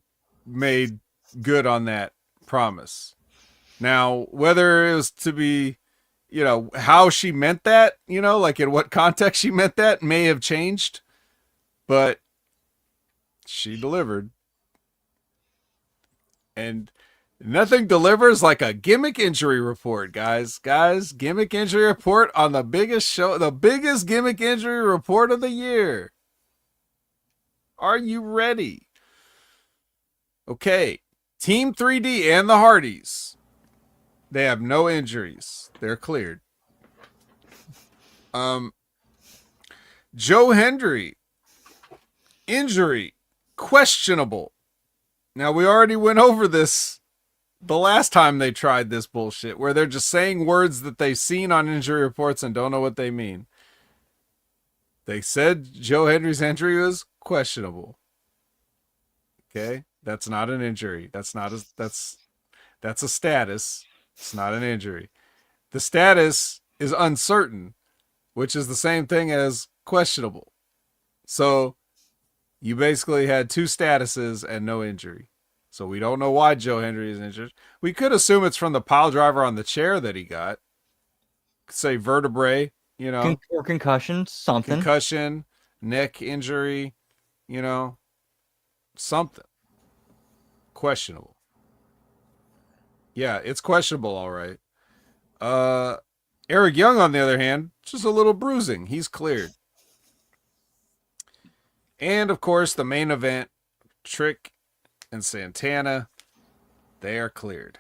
made good on that promise. Now, whether it was to be, how she meant that, like in what context she meant that may have changed, but she delivered. And nothing delivers like a gimmick injury report, guys. Gimmick injury report on the biggest gimmick injury report of the year. Are you ready? Okay. Team 3D and the Hardys. They have no injuries. They're cleared. Joe Hendry. Injury. Questionable. Now, we already went over this the last time they tried this bullshit, where they're just saying words that they've seen on injury reports and don't know what they mean. They said Joe Hendry's injury was questionable. Okay? That's not an injury. That's a status. It's not an injury. The status is uncertain, which is the same thing as questionable. So you basically had two statuses and no injury. So we don't know why Joe Hendry is injured. We could assume it's from the pile driver on the chair that he got. Say vertebrae, or concussion, something. Concussion, neck injury, something. Questionable. Yeah, it's questionable, all right. Eric Young, on the other hand, just a little bruising. He's cleared. And, of course, the main event, Trick and Santana, they are cleared.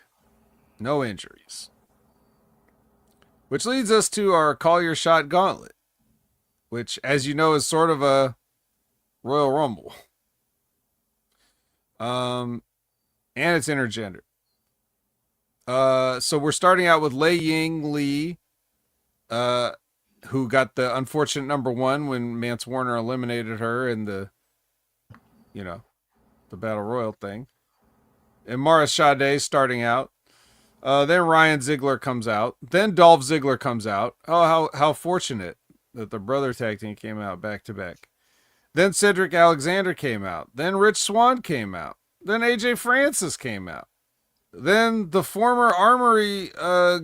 No injuries. Which leads us to our Call Your Shot Gauntlet, which, as you know, is sort of a Royal Rumble. And it's intergender. So we're starting out with Lei Ying Lee, who got the unfortunate number one when Mance Warner eliminated her in the Battle Royal thing. And Mara Sade starting out. Then Ryan Ziegler comes out. Then Dolph Ziggler comes out. Oh, how fortunate that the brother tag team came out back to back. Then Cedric Alexander came out. Then Rich Swann came out. Then AJ Francis came out. Then the former Armory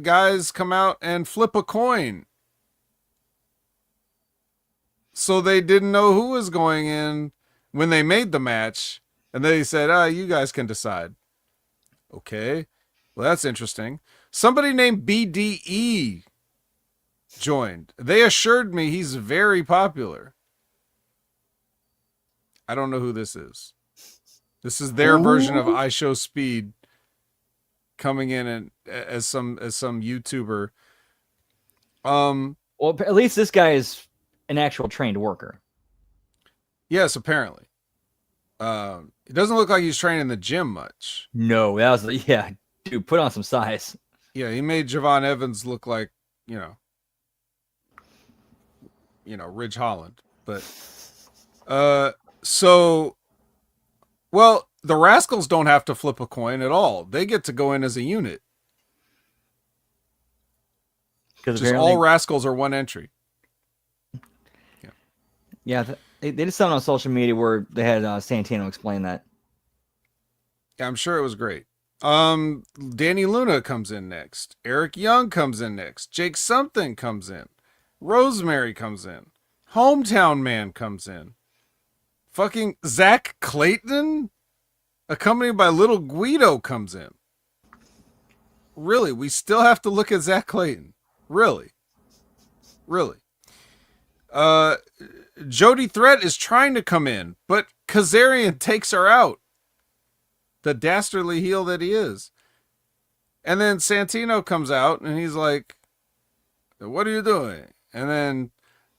guys come out and flip a coin. So they didn't know who was going in when they made the match. And they said, you guys can decide. Okay. Well, that's interesting. Somebody named BDE joined. They assured me he's very popular. I don't know who this is. This is their version of I Show Speed coming in and as some YouTuber. Well, at least this guy is an actual trained worker. Yes, apparently. It doesn't look like he's training in the gym much. No, that was dude, put on some size. Yeah, he made Javon Evans look like, Ridge Holland. But the Rascals don't have to flip a coin at all. They get to go in as a unit. Just all Rascals are one entry. Yeah, they did something on social media where they had Santino explain that. Yeah, I'm sure it was great. Danny Luna comes in next. Eric Young comes in next. Jake Something comes in. Rosemary comes in. Hometown Man comes in. Fucking Zach Clayton, accompanied by Little Guido, comes in. Really, we still have to look at Zach Clayton. Really. Jody Threat is trying to come in, but Kazarian takes her out. the dastardly heel that he is. And then Santino comes out and he's like, what are you doing? And then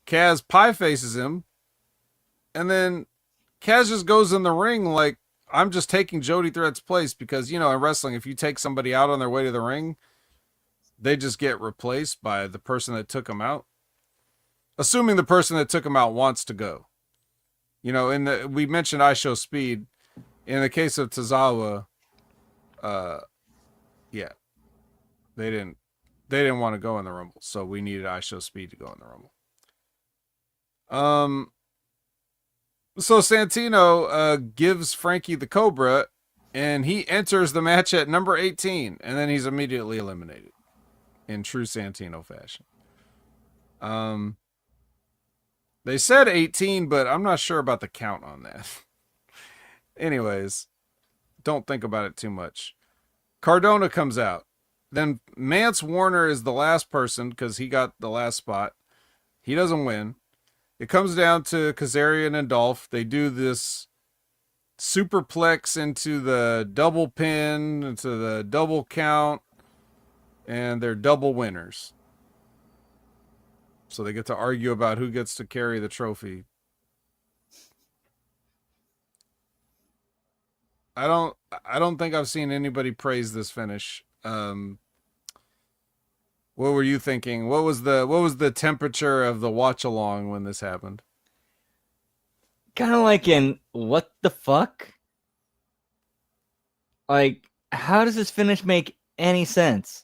Kaz pie faces him. And then Kaz just goes in the ring like, I'm just taking Jody Threat's place because, in wrestling, if you take somebody out on their way to the ring, they just get replaced by the person that took them out. Assuming the person that took them out wants to go. We mentioned I Show Speed. In the case of Tozawa, yeah, they didn't want to go in the Rumble, so we needed I Show Speed to go in the Rumble. So Santino gives Frankie the Cobra, and he enters the match at number 18, and then he's immediately eliminated in true Santino fashion. They said 18, but I'm not sure about the count on that. Anyways, don't think about it too much. Cardona comes out. Then Mance Warner is the last person because he got the last spot. He doesn't win. It comes down to Kazarian and Dolph. They do this superplex into the double pin, into the double count, and they're double winners. So they get to argue about who gets to carry the trophy. I don't think I've seen anybody praise this finish. What were you thinking? What was the temperature of the watch along when this happened? Kind of like in what the fuck? Like, how does this finish make any sense?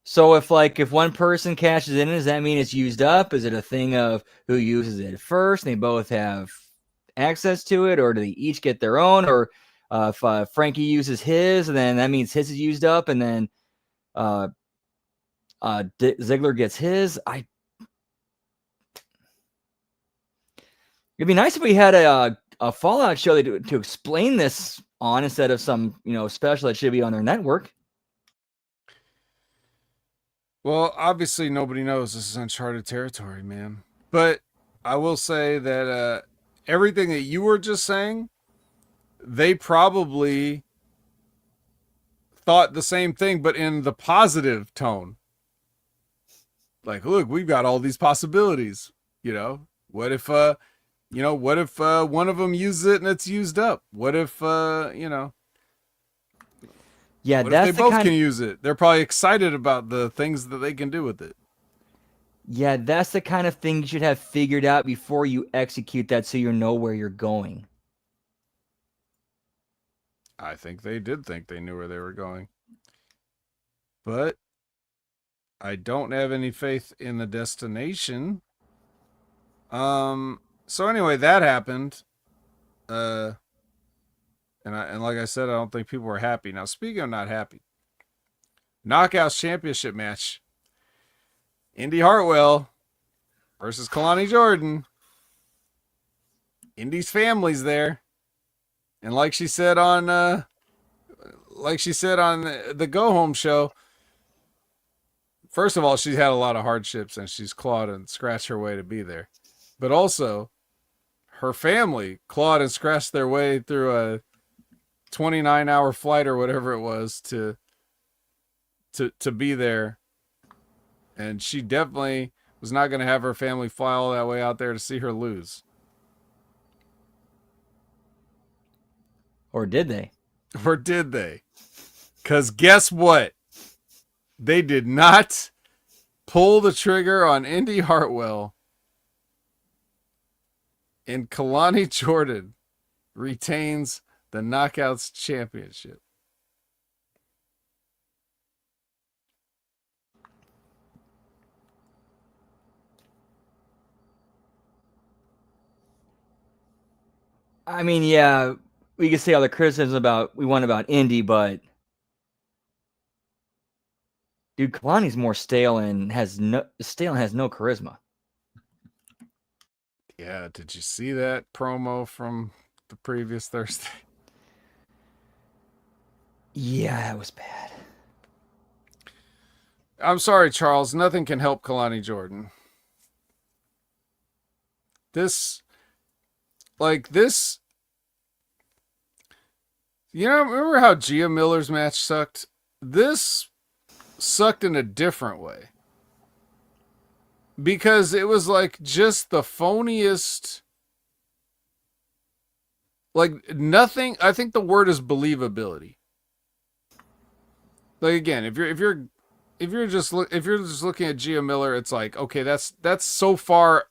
So if one person cashes in, does that mean it's used up? Is it a thing of who uses it first? And they both have access to it, or do they each get their own? Or if Frankie uses his, and then that means his is used up, and then Ziggler gets his. It'd be nice if we had a Fallout show to explain this on instead of some special that should be on their network. Well, obviously nobody knows. This is uncharted territory, man. But I will say that everything that you were just saying, they probably thought the same thing, but in the positive tone. Like, look, we've got all these possibilities. What if one of them uses it and it's used up? What if Yeah, what that's if they both can use it? They're probably excited about the things that they can do with it. Yeah, that's the kind of thing you should have figured out before you execute that, so you know where you're going. I think they did think they knew where they were going. But I don't have any faith in the destination. So anyway, that happened. And like I said, I don't think people were happy. Now, speaking of not happy, Knockouts Championship match. Indy Hartwell versus Kalani Jordan. Indy's family's there. And like she said on the Go Home show, first of all, she's had a lot of hardships and she's clawed and scratched her way to be there. But also, her family clawed and scratched their way through a 29-hour flight or whatever it was to be there. And she definitely was not going to have her family fly all that way out there to see her lose. Or did they? Or did they? Because guess what? They did not pull the trigger on Indy Hartwell. And Kalani Jordan retains the Knockouts Championship. I mean, yeah, we can say all the criticisms about Indy, but dude, Kalani's more stale and has no charisma. Yeah, did you see that promo from the previous Thursday? Yeah, that was bad. I'm sorry, Charles. Nothing can help Kalani Jordan. You know, remember how Gia Miller's match sucked? This sucked in a different way. Because it was like just the phoniest, like nothing. I think the word is believability. Like again, if you're just looking at Gia Miller, it's like, okay, that's so far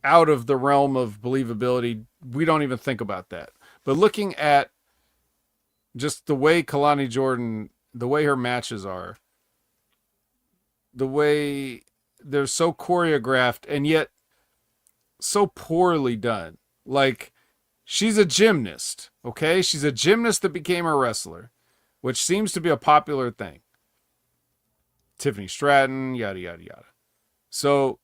out of the realm of believability. We don't even think about that. But looking at just the way Kalani Jordan, the way her matches are, the way they're so choreographed and yet so poorly done. Like, she's a gymnast, okay? She's a gymnast that became a wrestler, which seems to be a popular thing. Tiffany Stratton, yada, yada, yada. So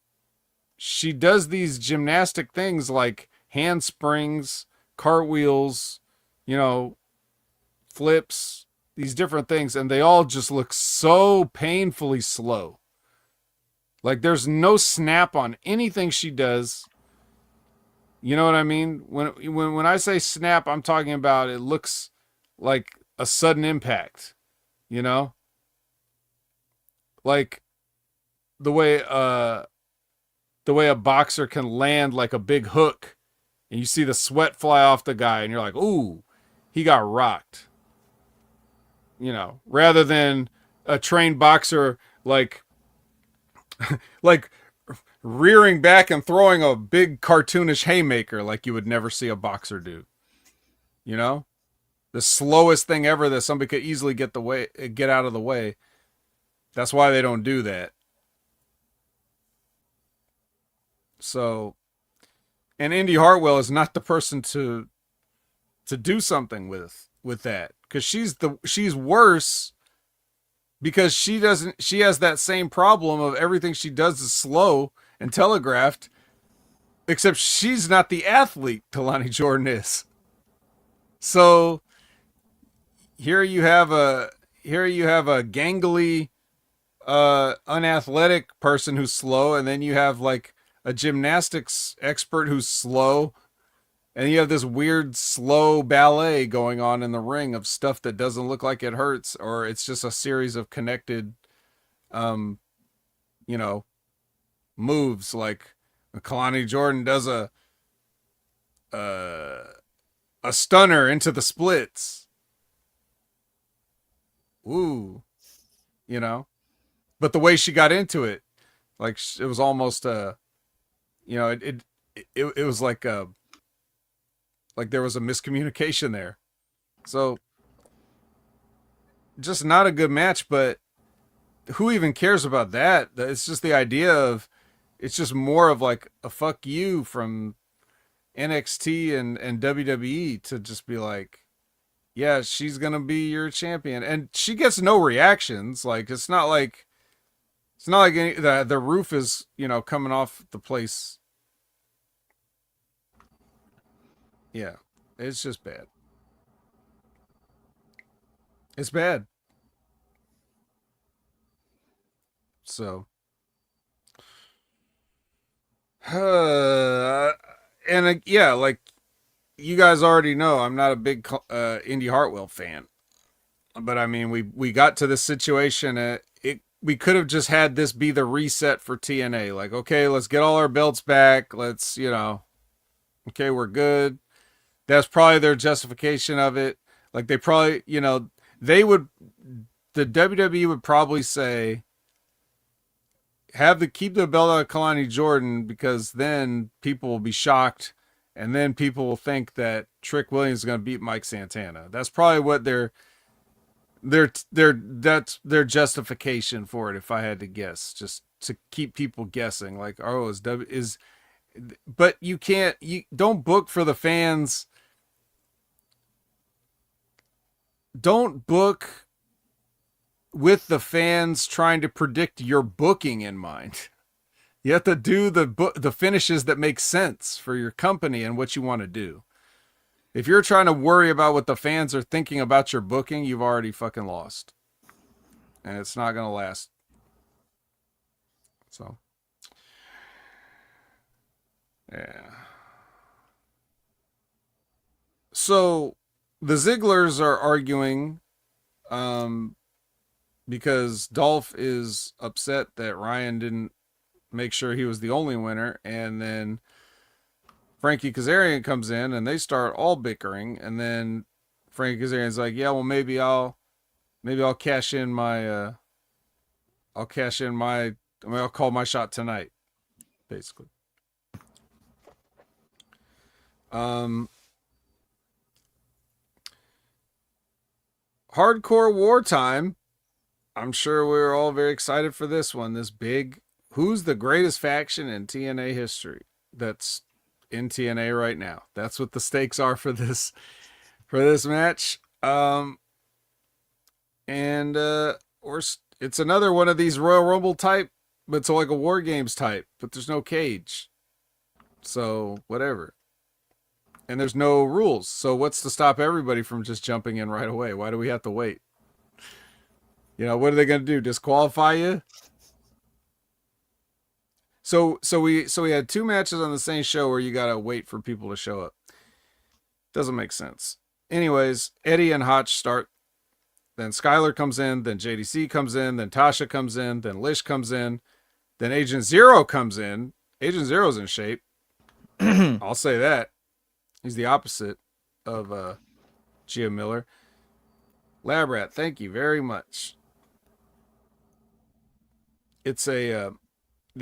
she does these gymnastic things like handsprings, cartwheels, you know, flips, these different things, and they all just look so painfully slow. Like there's no snap on anything she does. You know what I mean? When I say snap, I'm talking about it looks like a sudden impact, you know? Like the way the way a boxer can land like a big hook and you see the sweat fly off the guy and you're like, "Ooh, he got rocked." You know, rather than a trained boxer like like rearing back and throwing a big cartoonish haymaker like you would never see a boxer do. You know? The slowest thing ever that somebody could easily get out of the way. That's why they don't do that. So, and Indy Hartwell is not the person to do something with that because she's worse because she has that same problem of everything she does is slow and telegraphed, except she's not the athlete Talani Jordan is. So here you have a gangly unathletic person who's slow, and then you have like a gymnastics expert who's slow, and you have this weird slow ballet going on in the ring of stuff that doesn't look like it hurts, or it's just a series of connected um you know moves. Like Kalani Jordan does uh, a stunner into the splits. Ooh, you know. But the way she got into it, like it was almost you know, it was like there was a miscommunication there. So just not a good match, but who even cares about that? It's just the idea of it's just more of like a fuck you from NXT and WWE to just be like, yeah, she's gonna be your champion, and she gets no reactions. Like it's not like the roof is coming off the place. Yeah, it's just bad. It's bad. So, yeah, like you guys already know, I'm not a big Indy Hartwell fan, but I mean, we got to this situation. We could have just had this be the reset for TNA. Like, okay, let's get all our belts back. Let's, okay, we're good. That's probably their justification of it. Like, they probably, they would, the WWE would probably say, keep the belt on Kalani Jordan because then people will be shocked, and then people will think that Trick Williams is going to beat Mike Santana. That's probably what that's their justification for it. If I had to guess, just to keep people guessing, like, oh, but you don't book for the fans. Don't book with the fans trying to predict your booking in mind. You have to do the finishes that make sense for your company and what you want to do. If you're trying to worry about what the fans are thinking about your booking, you've already fucking lost. And it's not going to last. So, yeah. So, the Zigglers are arguing because Dolph is upset that Ryan didn't make sure he was the only winner, and then Frankie Kazarian comes in and they start all bickering, and then Frankie Kazarian's like, yeah, well, maybe I'll cash in my I'll call my shot tonight, basically. Hardcore Wartime. I'm sure we're all very excited for this one. This big, who's the greatest faction in TNA history? That's in TNA right now. That's what the stakes are for this match. It's another one of these Royal Rumble type, but it's like a War Games type, but there's no cage. So whatever. And there's no rules. So what's to stop everybody from just jumping in right away? Why do we have to wait? You know, what are they going to do? Disqualify you? So we had 2 matches on the same show where you got to wait for people to show up. Doesn't make sense. Anyways, Eddie and Hotch start. Then Skylar comes in. Then JDC comes in. Then Tasha comes in. Then Lish comes in. Then Agent Zero comes in. Agent Zero's in shape. I'll say that. He's the opposite of Gia Miller. Lab Rat, thank you very much. It's the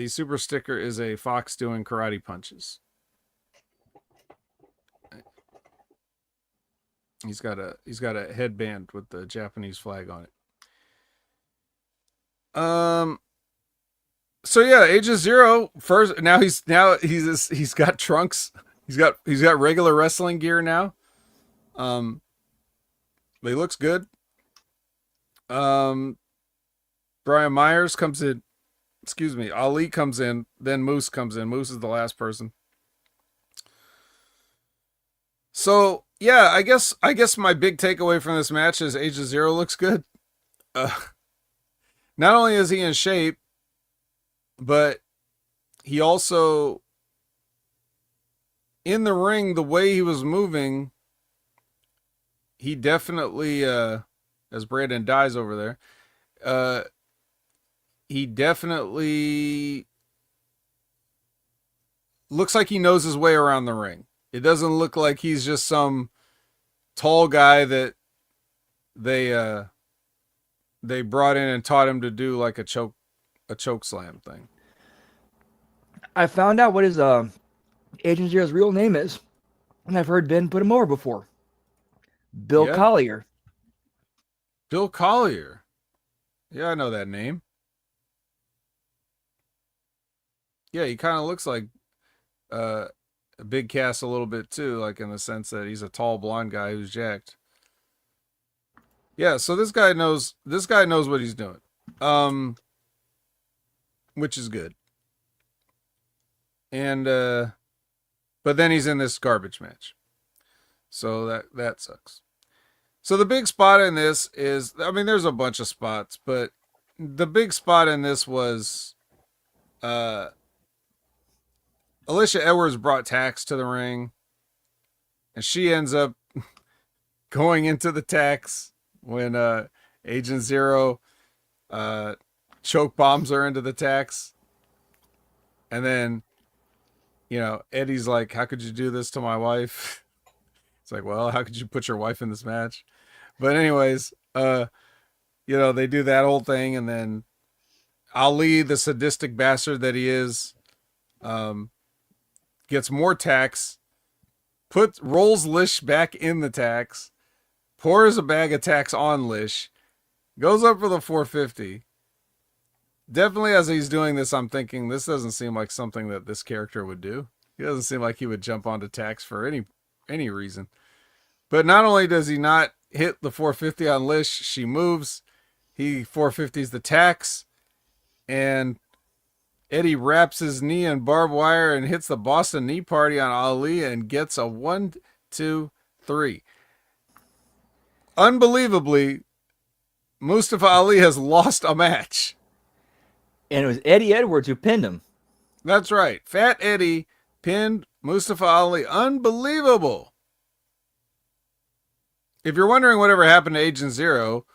super sticker is a fox doing karate punches. He's got a headband with the Japanese flag on it. So yeah, Agent Zero first. Now he's got trunks. He's got regular wrestling gear now. But he looks good. Brian Myers comes in. Excuse me. Ali comes in. Then Moose comes in. Moose is the last person. So yeah, I guess my big takeaway from this match is Agent Zero looks good. Not only is he in shape, but he also, in the ring, the way he was moving, he definitely, as Brandon dies over there, he definitely looks like he knows his way around the ring. It doesn't look like he's just some tall guy that they brought in and taught him to do like a choke slam thing. I found out what his Agent Zero's real name is, and I've heard Ben put him over before. Bill Collier. Bill Collier. Yeah, I know that name. Yeah, he kind of looks like a Big Cass a little bit too, like in the sense that he's a tall blonde guy who's jacked. Yeah, so this guy knows what he's doing. Which is good. And but then he's in this garbage match. So that sucks. So the big spot in this is, I mean, there's a bunch of spots, but the big spot in this was Alicia Edwards brought Tax to the ring, and she ends up going into the Tax when Agent Zero choke bombs her into the Tax. And then, you know, Eddie's like, how could you do this to my wife? It's like, well, how could you put your wife in this match? But anyways, you know, they do that whole thing, and then Ali, the sadistic bastard that he is, gets more Tax, rolls Lish back in the Tax, pours a bag of Tax on Lish, goes up for the 450. Definitely as he's doing this, I'm thinking, this doesn't seem like something that this character would do. He doesn't seem like he would jump onto Tax for any reason. But not only does he not hit the 450 on Lish, she moves. He 450s the Tax, and Eddie wraps his knee in barbed wire and hits the Boston Knee Party on Ali and gets a 1, 2, 3. Unbelievably, Mustafa Ali has lost a match. And it was Eddie Edwards who pinned him. That's right. Fat Eddie pinned Mustafa Ali. Unbelievable. if you're wondering whatever happened to Agent Zero,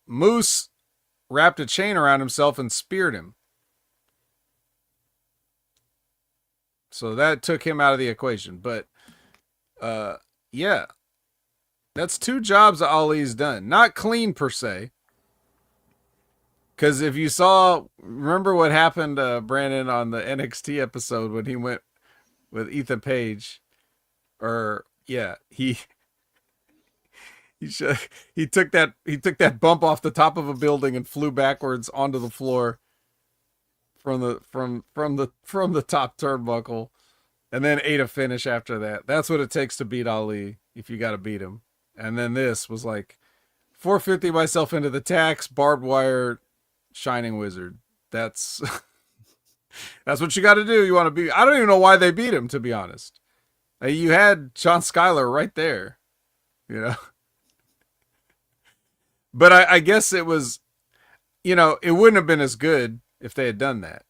Moose wrapped a chain around himself and speared him. So that took him out of the equation. But yeah, that's 2 jobs Ali's done. Not clean per se. Because if you saw, remember what happened, Brandon, on the NXT episode when he went with Ethan Page, or yeah, he took that bump off the top of a building and flew backwards onto the floor from the top turnbuckle, and then ate a finish after that. That's what it takes to beat Ali if you got to beat him. And then this was like 450 myself into the tax, barbed wire, Shining Wizard. That's that's what you got to do. You want to beat. I don't even know why they beat him, to be honest. You had John Skyler right there, you know. But I guess it was, it wouldn't have been as good if they had done that.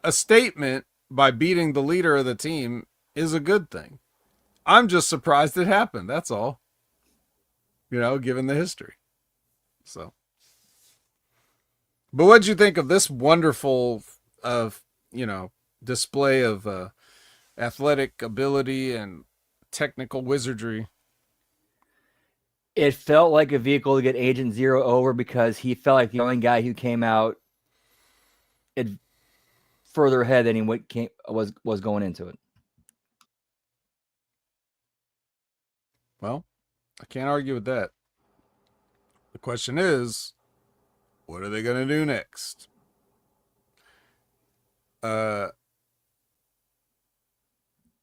A statement by beating the leader of the team is a good thing. I'm just surprised it happened. That's all. Given the history. So. But what'd you think of this wonderful, display of athletic ability and technical wizardry? It felt like a vehicle to get Agent Zero over because he felt like the only guy who came out further ahead than he was going into it. Well, I can't argue with that. The question is, what are they going to do next?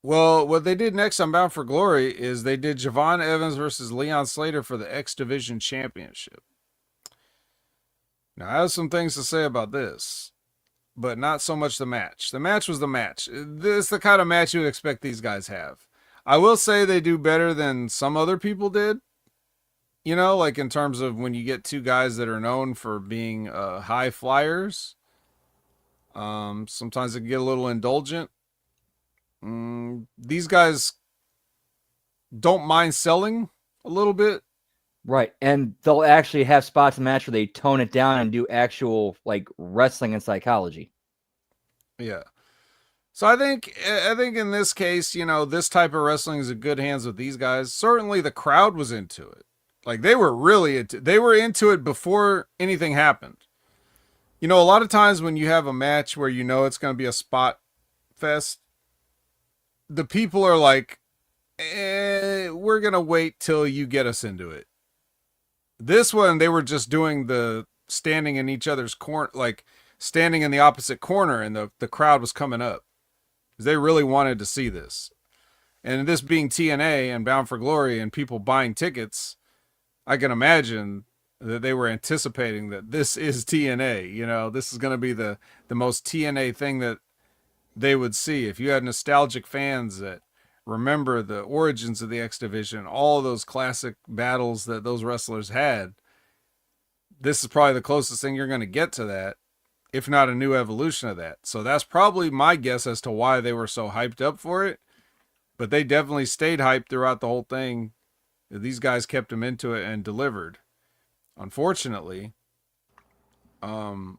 Well, what they did next on Bound for Glory is they did Javon Evans versus Leon Slater for the X Division Championship. Now, I have some things to say about this, but not so much the match. The match was the match. This is the kind of match you would expect these guys have. I will say they do better than some other people did. Like in terms of when you get 2 guys that are known for being high flyers. Sometimes it can get a little indulgent. These guys don't mind selling a little bit. Right. And they'll actually have spots in the match where they tone it down and do actual wrestling and psychology. Yeah. So I think in this case, this type of wrestling is in good hands with these guys. Certainly the crowd was into it. They were into it before anything happened. A lot of times when you have a match where it's going to be a spot fest, the people are like, we're going to wait till you get us into it. This one, they were just doing the standing in each other's corner, standing in the opposite corner, and the crowd was coming up. Because they really wanted to see this. And this being TNA and Bound for Glory and people buying tickets, I can imagine that they were anticipating that this is TNA. This is going to be the most TNA thing that they would see. If you had nostalgic fans that remember the origins of the X Division, all those classic battles that those wrestlers had, this is probably the closest thing you're going to get to that, if not a new evolution of that. So that's probably my guess as to why they were so hyped up for it. But they definitely stayed hyped throughout the whole thing. These guys kept them into it and delivered. Unfortunately, the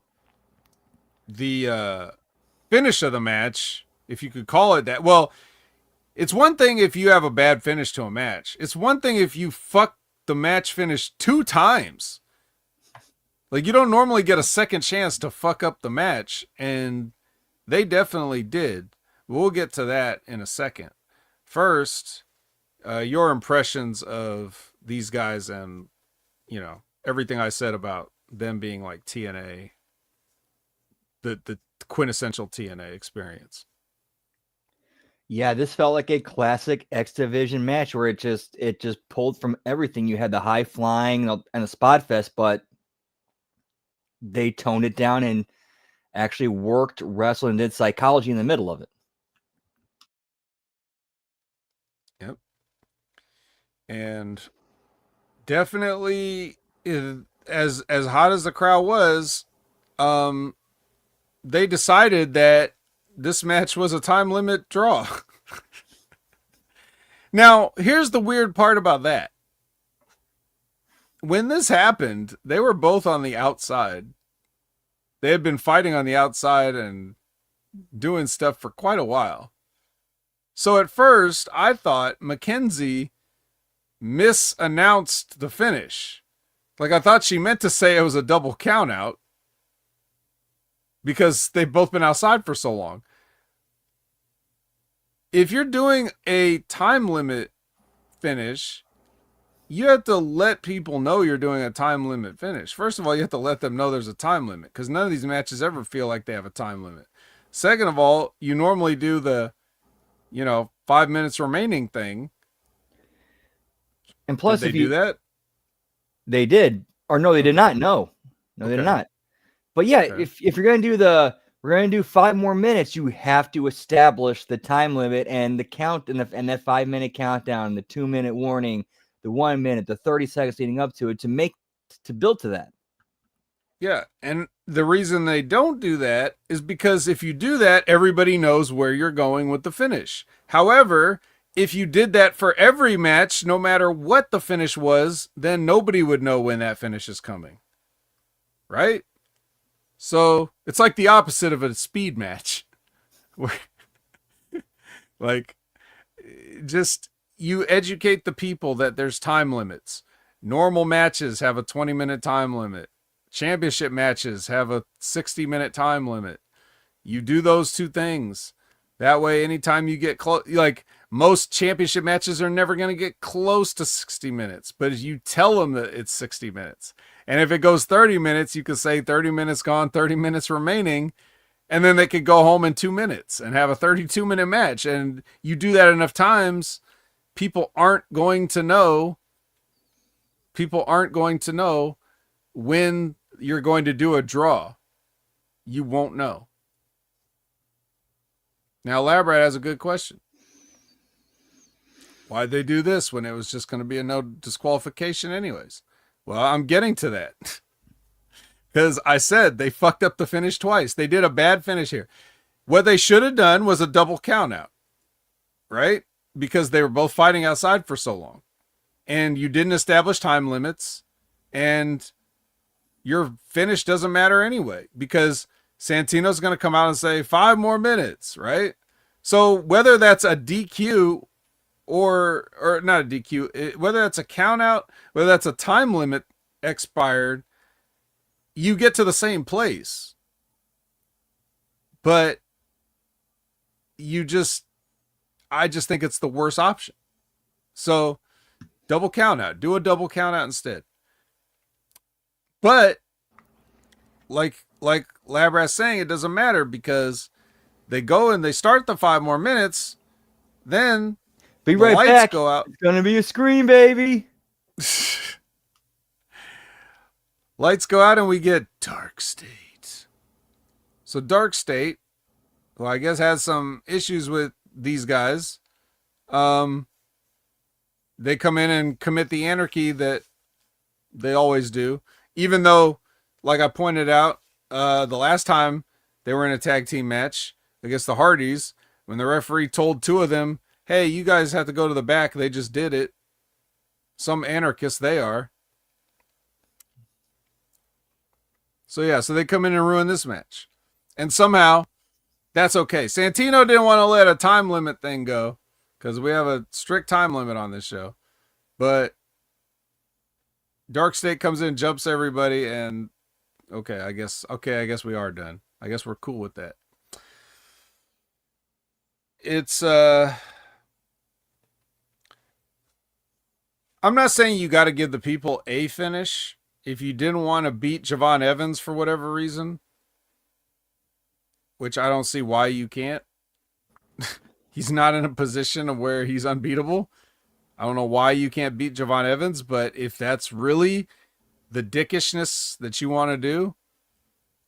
finish of the match, if you could call it that, well, it's one thing if you have a bad finish to a match. It's one thing if you fuck the match finish 2 times. You don't normally get a second chance to fuck up the match, and they definitely did. We'll get to that in a second. First, your impressions of these guys and, everything I said about them being like TNA, the quintessential TNA experience. Yeah, this felt like a classic X Division match where it just pulled from everything. You had the high flying and the spot fest, but they toned it down and actually worked, wrestled, and did psychology in the middle of it. Yep. And definitely, as hot as the crowd was, they decided that this match was a time limit draw. Now, here's the weird part about that. When this happened, they were both on the outside. They had been fighting on the outside and doing stuff for quite a while. So at first, I thought Mackenzie misannounced the finish. Like, I thought she meant to say it was a double count out because they've both been outside for so long. If you're doing a time limit finish, you have to let people know you're doing a time limit finish. First of all, you have to let them know there's a time limit because none of these matches ever feel like they have a time limit. Second of all, you normally do the, 5 minutes remaining thing. And plus, did they do that? They did. Or no, they did not. No, they did not. But yeah, if you're going to do we're going to do 5 more minutes, you have to establish the time limit and the count and that 5-minute countdown, the 2-minute warning, the 1 minute, the 30 seconds leading up to it to build to that. Yeah. And the reason they don't do that is because if you do that, everybody knows where you're going with the finish. However, if you did that for every match, no matter what the finish was, then nobody would know when that finish is coming. Right? So it's like the opposite of a speed match. Like, just you educate the people that there's time limits. Normal matches have a 20-minute time limit. Championship matches have a 60-minute time limit. You do those two things. That way, anytime you get close, like most championship matches are never going to get close to 60 minutes, but you tell them that it's 60 minutes. And if it goes 30 minutes, you can say 30 minutes gone, 30 minutes remaining, and then they could go home in 2 minutes and have a 32-minute match. And you do that enough times, people aren't going to know when you're going to do a draw. You won't know. Now, Labrat has a good question. Why'd they do this when it was just going to be a no disqualification anyways? Well, I'm getting to that. Because I said they fucked up the finish twice. They did a bad finish here. What they should have done was a double count out. Right? Because they were both fighting outside for so long. And you didn't establish time limits. And your finish doesn't matter anyway. Because Santino's going to come out and say 5 more minutes. Right? So whether that's a DQ or not a DQ, whether that's a count out, whether that's a time limit expired, you get to the same place. But I just think it's the worst option. So double count out, do a double count out instead. But like Labrat's saying, it doesn't matter because they go and they start the 5 more minutes, then be right lights back. Go out. It's gonna be a scream, baby. Lights go out and we get Dark State. So Dark State, who I guess has some issues with these guys, they come in and commit the anarchy that they always do. Even though, like I pointed out, the last time they were in a tag team match against the Hardys, when the referee told 2 of them, hey, you guys have to go to the back, they just did it. Some anarchists they are. So yeah, so they come in and ruin this match. And somehow, that's okay. Santino didn't want to let a time limit thing go, because we have a strict time limit on this show. But Dark State comes in, jumps everybody, and I guess we are done. I guess we're cool with that. It's I'm not saying you got to give the people a finish. If you didn't want to beat Javon Evans for whatever reason, which I don't see why you can't. He's not in a position of where he's unbeatable. I don't know why you can't beat Javon Evans, but if that's really the dickishness that you want to do,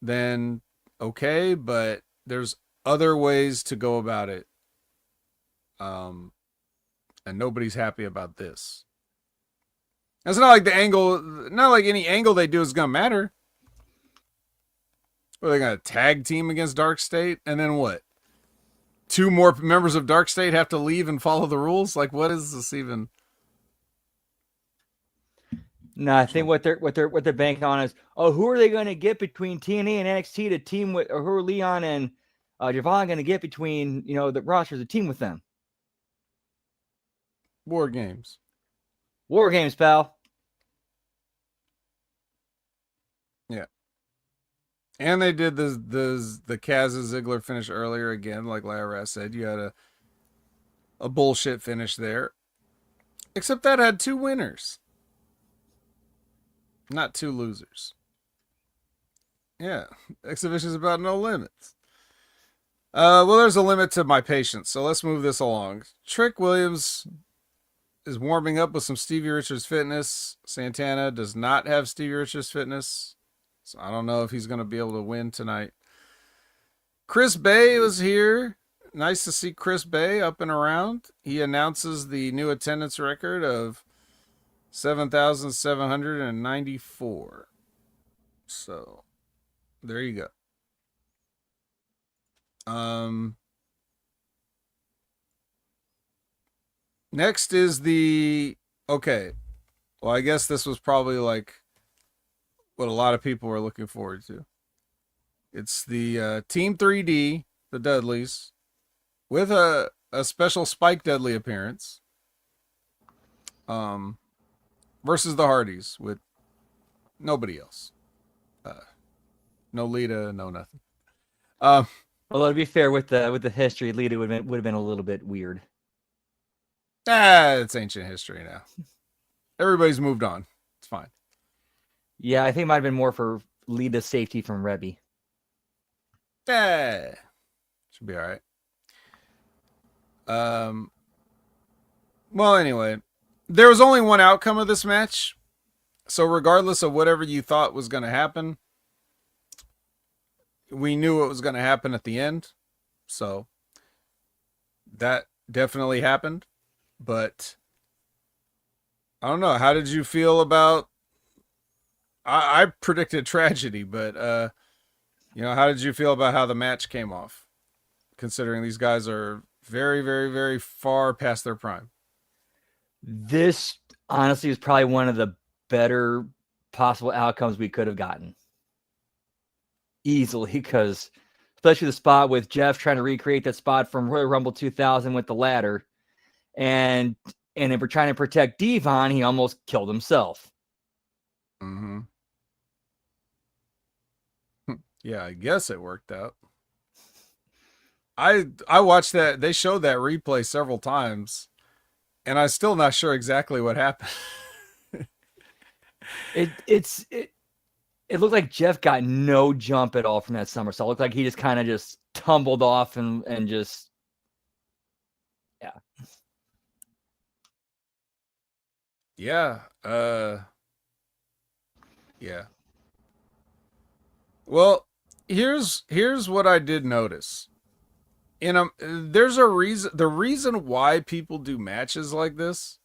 then okay, but there's other ways to go about it. And nobody's happy about this. It's not like any angle they do is going to matter. Or they're going to tag team against Dark State, and then what? two more members of Dark State have to leave and follow the rules? Like, what is this even? No, I think what they're banking on is, who are they going to get between TNA and NXT to team with, or who are Leon and Javon going to get between the rosters to team with them? War Games. War Games, pal. Yeah. And they did the Kaz and Ziggler finish earlier again, like Lara said. You had a bullshit finish there. Except that had 2 winners. Not 2 losers. Yeah. Exhibition's about no limits. Well, there's a limit to my patience, so let's move this along. Trick Williams is warming up with some Stevie Richards fitness. Santana does not have Stevie Richards fitness, so I don't know if he's going to be able to win tonight. Chris Bay was here. Nice to see Chris Bay up and around. He announces the new attendance record of 7,794. So, there you go. Next is okay. Well, I guess this was probably like what a lot of people were looking forward to. It's the Team 3D, the Dudleys, with a special Spike Dudley appearance. Versus the Hardys with nobody else. No Lita, no nothing. Although to be fair, with the history, Lita would have been a little bit weird. It's ancient history now. Everybody's moved on. It's fine. Yeah, I think it might have been more for Lita's safety from Rebby. Should be all right. Well, anyway, there was only one outcome of this match. So regardless of whatever you thought was going to happen, we knew what was going to happen at the end. So that definitely happened. But I don't know. How did you feel about... I predicted tragedy, but how did you feel about how the match came off? Considering these guys are very, very, very far past their prime. This honestly is probably one of the better possible outcomes we could have gotten. Easily, because especially the spot with Jeff trying to recreate that spot from Royal Rumble 2000 with the ladder. And if we're trying to protect Devon, he almost killed himself. Mm-hmm. Yeah, I guess it worked out. I watched that. They showed that replay several times, and I'm still not sure exactly what happened. It looked like Jeff got no jump at all from that somersault. It looked like he just kind of just tumbled off and just, yeah. Yeah. Yeah. Well, here's what I did notice. There's a reason. The reason why people do matches like this,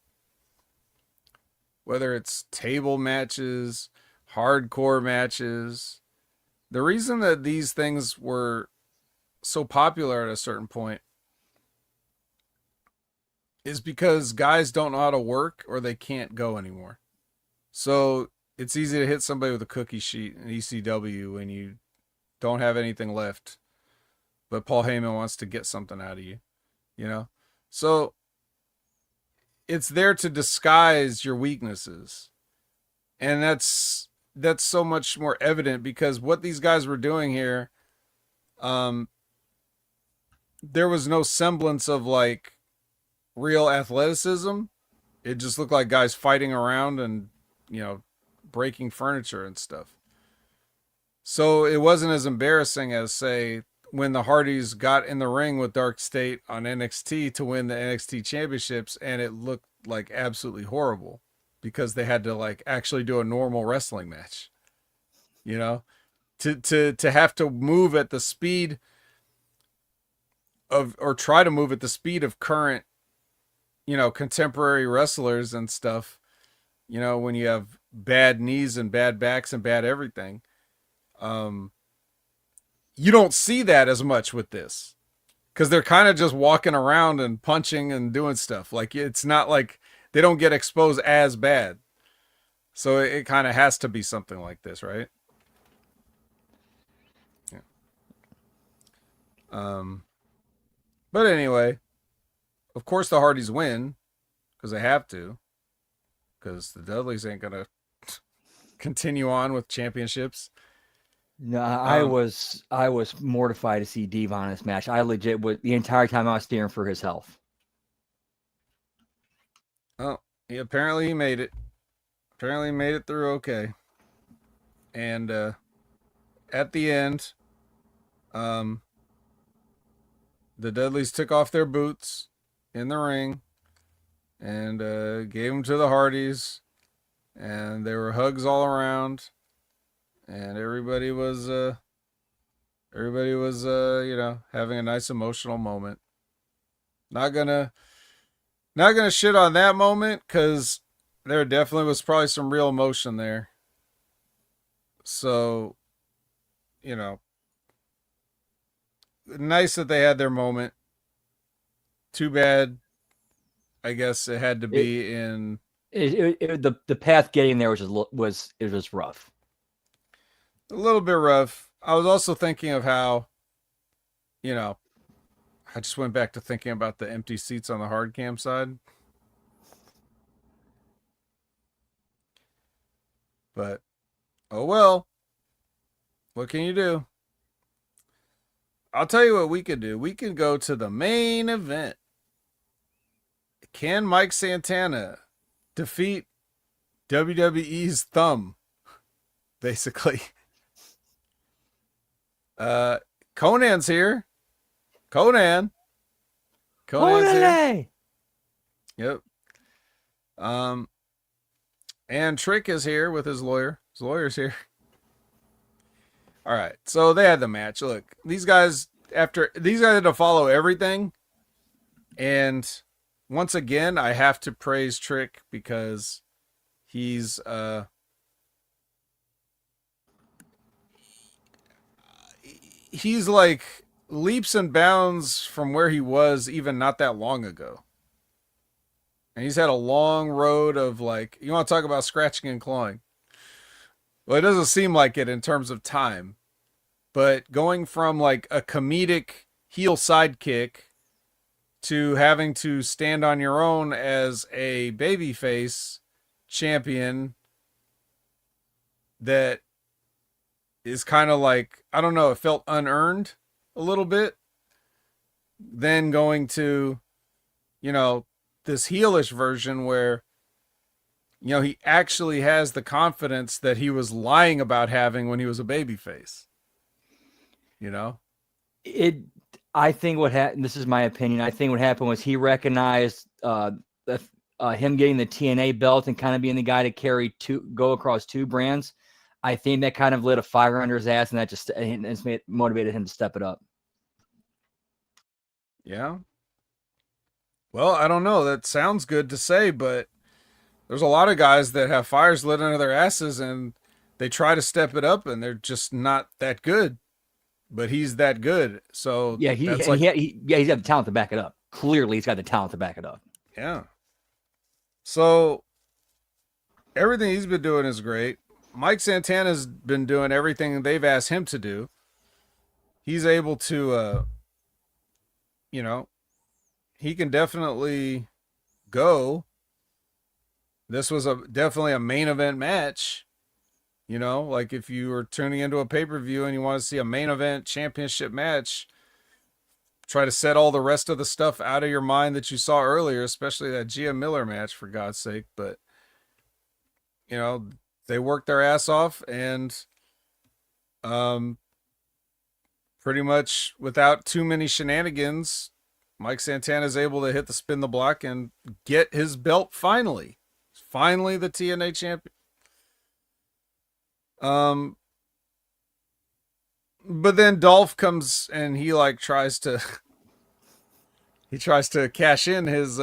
whether it's table matches, hardcore matches, the reason that these things were so popular at a certain point is because guys don't know how to work or they can't go anymore. So it's easy to hit somebody with a cookie sheet in ECW when you don't have anything left, but Paul Heyman wants to get something out of you, So it's there to disguise your weaknesses. And that's so much more evident because what these guys were doing here, there was no semblance of like real athleticism. It just looked like guys fighting around and, breaking furniture and stuff. So it wasn't as embarrassing as, say, when the Hardys got in the ring with Dark State on NXT to win the NXT championships, and it looked like absolutely horrible because they had to like actually do a normal wrestling match, to have to move at the speed of, or try to move at the speed of current, contemporary wrestlers and stuff, when you have bad knees and bad backs and bad everything. You don't see that as much with this. because they're kind of just walking around and punching and doing stuff. Like it's not like they don't get exposed as bad. So it kind of has to be something like this, right? Yeah. Um, but anyway, of course the Hardys win because they have to, because the Dudleys ain't gonna continue on with championships. No, I was mortified to see Devon in this match. I legit was the entire time I was steering for his health. Oh, apparently he made it. Apparently he made it through okay. And at the end, the Dudleys took off their boots in the ring and gave them to the Hardys, and there were hugs all around, and everybody was having a nice emotional moment. Not gonna shit on that moment because there definitely was probably some real emotion there. So, nice that they had their moment. Too bad, I guess it had to be the path getting there was rough. A little bit rough. I was also thinking of how, I just went back to thinking about the empty seats on the hard cam side. But, oh well. What can you do? I'll tell you what we could do. We could go to the main event. Can Mike Santana defeat WWE's thumb? Basically. Conan's here. Conan's here. Yep. And Trick is here with his lawyer. His lawyer's here. All right. So they had the match. Look, these guys had to follow everything. And once again, I have to praise Trick because he's like leaps and bounds from where he was even not that long ago. And he's had a long road of like, you want to talk about scratching and clawing? Well, it doesn't seem like it in terms of time. But going from like a comedic heel sidekick to having to stand on your own as a babyface champion that is kind of like, I don't know, it felt unearned a little bit. Then going to, this heelish version where, he actually has the confidence that he was lying about having when he was a babyface. I think what happened, this is my opinion, I think what happened was he recognized him getting the TNA belt and kind of being the guy to go across two brands. I think that kind of lit a fire under his ass, and that just motivated him to step it up. Yeah. Well, I don't know. That sounds good to say, but there's a lot of guys that have fires lit under their asses and they try to step it up and they're just not that good. But he's that good. So yeah, he's got the talent to back it up. Clearly, he's got the talent to back it up. Yeah. So everything he's been doing is great. Mike Santana's been doing everything they've asked him to do. He's able to, he can definitely go. This was definitely a main event match. Like if you were tuning into a pay-per-view and you want to see a main event championship match, try to set all the rest of the stuff out of your mind that you saw earlier, especially that Gia Miller match, for God's sake. But, they worked their ass off and pretty much without too many shenanigans, Mike Santana is able to hit the spin the block and get his belt finally. Finally the TNA champion. But then Dolph comes and he like tries to cash in his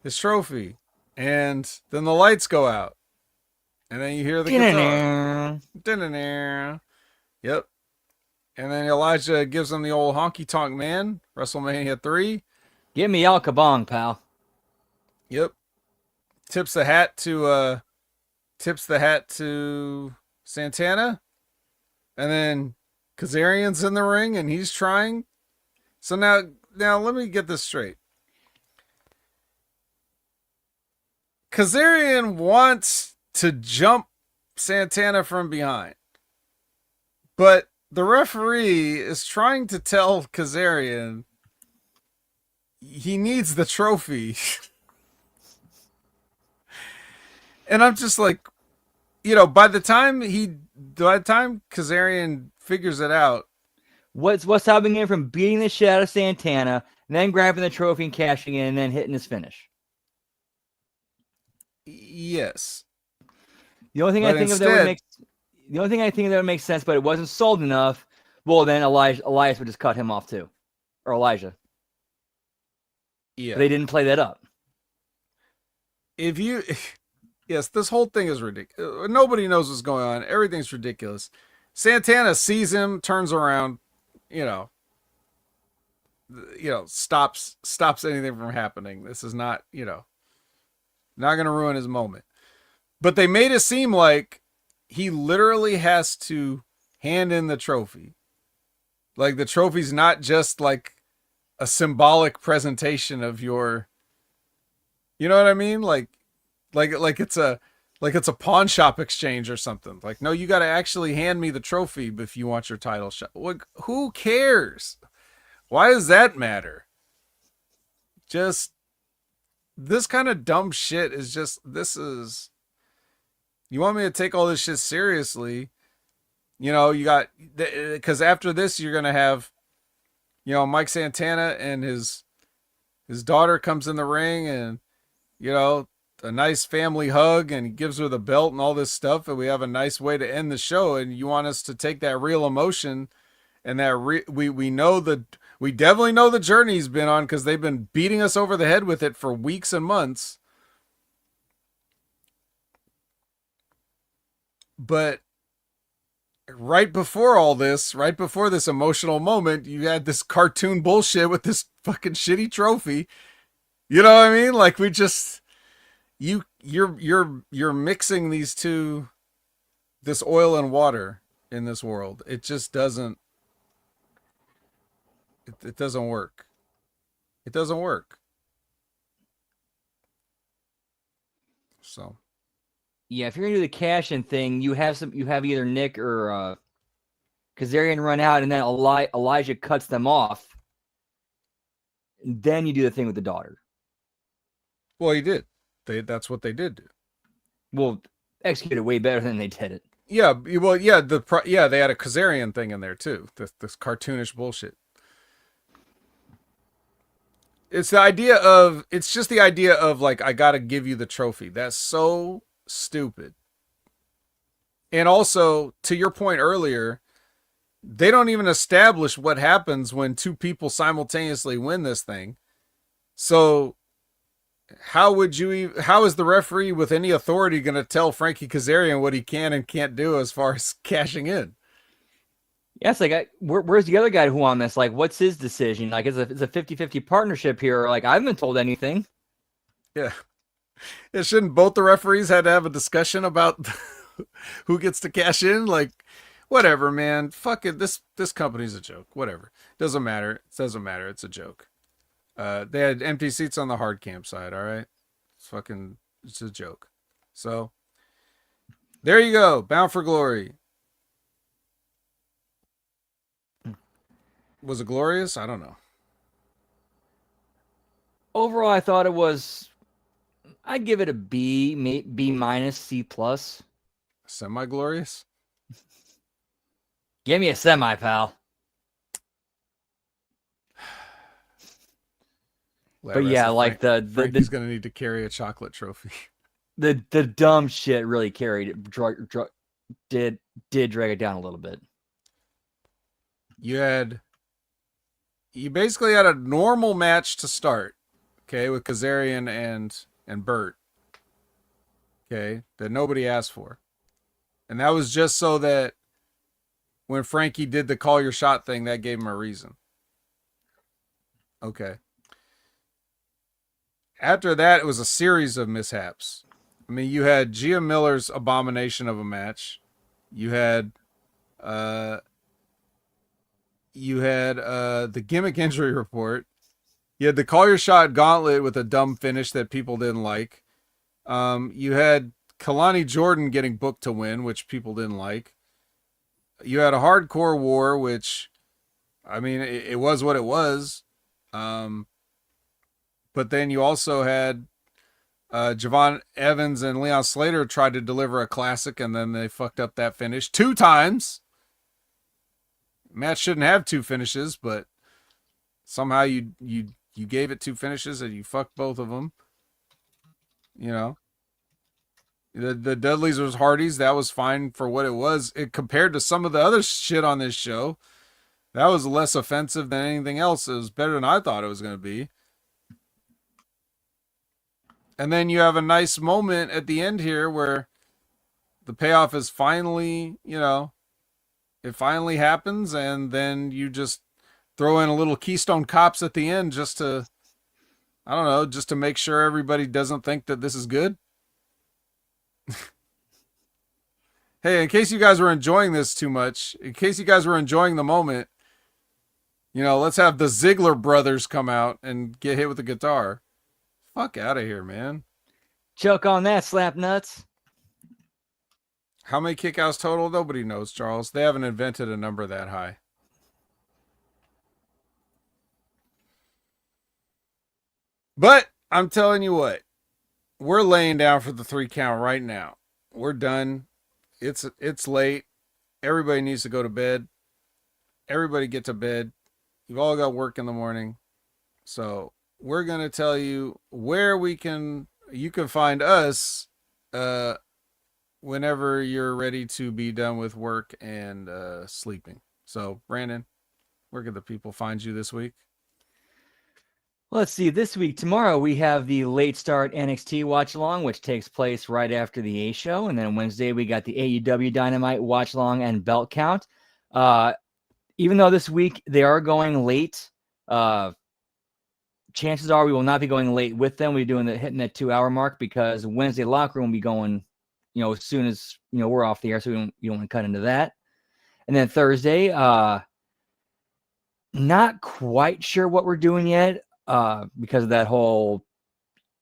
trophy, and then the lights go out, and then you hear the guitar. Yep. And then Elijah gives him the old honky tonk man, WrestleMania 3. Give me Al Kabong, pal. Yep. Tips the hat to Santana. And then Kazarian's in the ring and he's trying. So now let me get this straight. Kazarian wants to jump Santana from behind. But the referee is trying to tell Kazarian he needs the trophy. And I'm just like, by the time Kazarian figures it out, what's stopping him from beating the shit out of Santana, and then grabbing the trophy and cashing in, and then hitting his finish? Yes. The only thing I think that would make sense, but it wasn't sold enough. Well, then Elias would just cut him off too, or Elijah. Yeah, but they didn't play that up. Yes, this whole thing is ridiculous. Nobody knows what's going on. Everything's ridiculous. Santana sees him, turns around, stops anything from happening. This is not going to ruin his moment. But they made it seem like he literally has to hand in the trophy. Like the trophy's not just like a symbolic presentation of your, you know what I mean? Like it's a pawn shop exchange or something. Like, no, you got to actually hand me the trophy if you want your title shot. Like, who cares? Why does that matter? Just this kind of dumb shit is just, you want me to take all this shit seriously? You got, because after this, you're going to have, Mike Santana and his daughter comes in the ring and, a nice family hug and he gives her the belt and all this stuff. And we have a nice way to end the show. And you want us to take that real emotion and that we definitely know the journey he's been on because they've been beating us over the head with it for weeks and months. But right before this emotional moment, you had this cartoon bullshit with this fucking shitty trophy. You know what I mean? Like we just, you're mixing these two, this oil and water in this world. It just doesn't, it doesn't work. It doesn't work. So. Yeah, if you're gonna do the cash-in thing, you have either Nick or Kazarian run out, and then Elijah cuts them off. And then you do the thing with the daughter. Well, he did. That's what they did do. Well, executed way better than they did it. Yeah. Well, yeah. They had a Kazarian thing in there too. This cartoonish bullshit. It's just the idea of like, I gotta give you the trophy. That's so stupid. And also, to your point earlier, they don't even establish what happens when two people simultaneously win this thing. So how is the referee with any authority going to tell Frankie Kazarian what he can and can't do as far as cashing in? Yeah, it's like, where's the other guy who won this? Like, what's his decision? Like, it's a 50-50 partnership here. Like, I haven't been told anything. Yeah. Shouldn't both the referees had to have a discussion about who gets to cash in? Like, whatever, man. Fuck it. This company's a joke. Whatever. Doesn't matter. It doesn't matter. It's a joke. They had empty seats on the hard camp side. All right. It's a joke. So there you go. Bound for Glory. Was it glorious? I don't know. Overall, I thought it was, I'd give it a B, B minus, C plus. Semi-glorious? Give me a semi, pal. But yeah, like Frankie's gonna need to carry a chocolate trophy. The dumb shit really carried it. Did drag it down a little bit. You basically had a normal match to start, okay, with Kazarian and Burt, okay, that nobody asked for, and that was just so that when Frankie did the call your shot thing, that gave him a reason. Okay. After that, it was a series of mishaps. I mean, you had Gia Miller's abomination of a match. You had uh the gimmick injury report. You had the call your shot gauntlet with a dumb finish that people didn't like. You had Kalani Jordan getting booked to win, which people didn't like. You had a hardcore war, which, I mean, it was what it was. But then you also had Javon Evans and Leon Slater tried to deliver a classic, and then they fucked up that finish 2 times. Match shouldn't have 2 finishes, but somehow you gave it 2 finishes and you fucked both of them. You know, the Dudleys versus Hardys, that was fine for what it was. It compared to some of the other shit on this show, that was less offensive than anything else. It was better than I thought it was going to be. And then you have a nice moment at the end here where the payoff is finally, it finally happens, and then you just throw in a little Keystone Cops at the end just to, I don't know, just to make sure everybody doesn't think that this is good. Hey, in case you guys were enjoying this too much, in case you guys were enjoying the moment, let's have the Ziggler brothers come out and get hit with the guitar. Fuck out of here, man. Choke on that, slap nuts. How many kickouts total? Nobody knows, Charles. They haven't invented a number that high. But I'm telling you what, we're laying down for the 3 count right now. We're done. It's late. Everybody needs to go to bed. Everybody get to bed. You've all got work in the morning. So we're going to tell you where you can find us whenever you're ready to be done with work and sleeping. So, Brandon, where can the people find you this week? Let's see. This week, tomorrow, we have the late start NXT watch along, which takes place right after the A show. And then Wednesday, we got the AEW Dynamite watch along and belt count. Even though this week they are going late, chances are we will not be going late with them. We're hitting that 2-hour mark because Wednesday locker room will be going, as soon as we're off the air, so you don't want to cut into that. And then Thursday, not quite sure what we're doing yet. Because of that whole,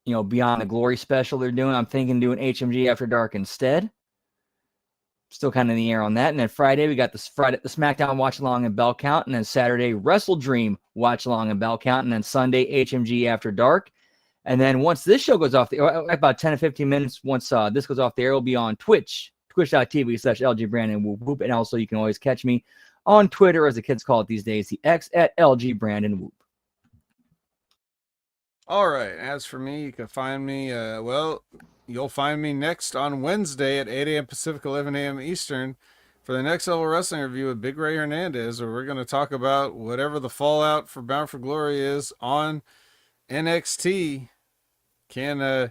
Beyond the Glory special they're doing. I'm thinking doing HMG After Dark instead. Still kind of in the air on that. And then Friday, we got the SmackDown watch along and bell count. And then Saturday, Wrestle Dream watch along and bell count. And then Sunday, HMG After Dark. And then once this show goes off the air, about 10 to 15 minutes, once this goes off the air, it'll be on Twitch, twitch.tv/LGBrandonWhoop. And also, you can always catch me on Twitter, as the kids call it these days, the X at LGBrandonWhoop. All right. As for me, you can find me, you'll find me next on Wednesday at 8 a.m. Pacific, 11 a.m. Eastern for the Next Level Wrestling review with Big Ray Hernandez, where we're going to talk about whatever the fallout for Bound for Glory is on NXT. Now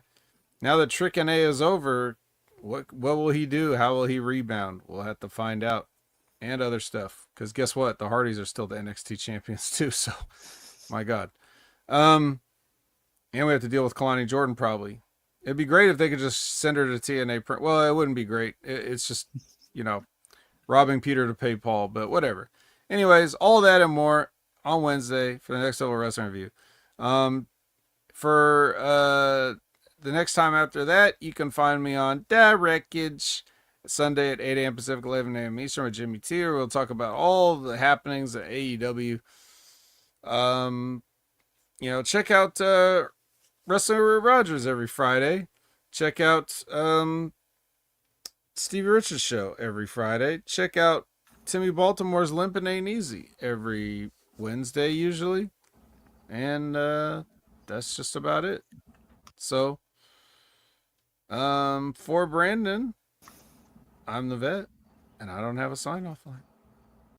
that Trick and A is over, what will he do? How will he rebound? We'll have to find out. And other stuff. Because guess what? The Hardys are still the NXT champions too, so my God. And we have to deal with Kalani Jordan probably. It'd be great if they could just send her to TNA. Well, it wouldn't be great. It's just, robbing Peter to pay Paul, but whatever. Anyways, all that and more on Wednesday for the Next Level Wrestling review. For the next time after that, you can find me on Directage Sunday at 8 a.m. Pacific, 11 a.m. Eastern with Jimmy T. We'll talk about all the happenings at AEW. Check out Wrestling with Rogers every Friday. Check out Stevie Richards' show every Friday. Check out Timmy Baltimore's Limpin' Ain't Easy every Wednesday usually. And that's just about it. So, for Brandon, I'm the vet, and I don't have a sign-off line.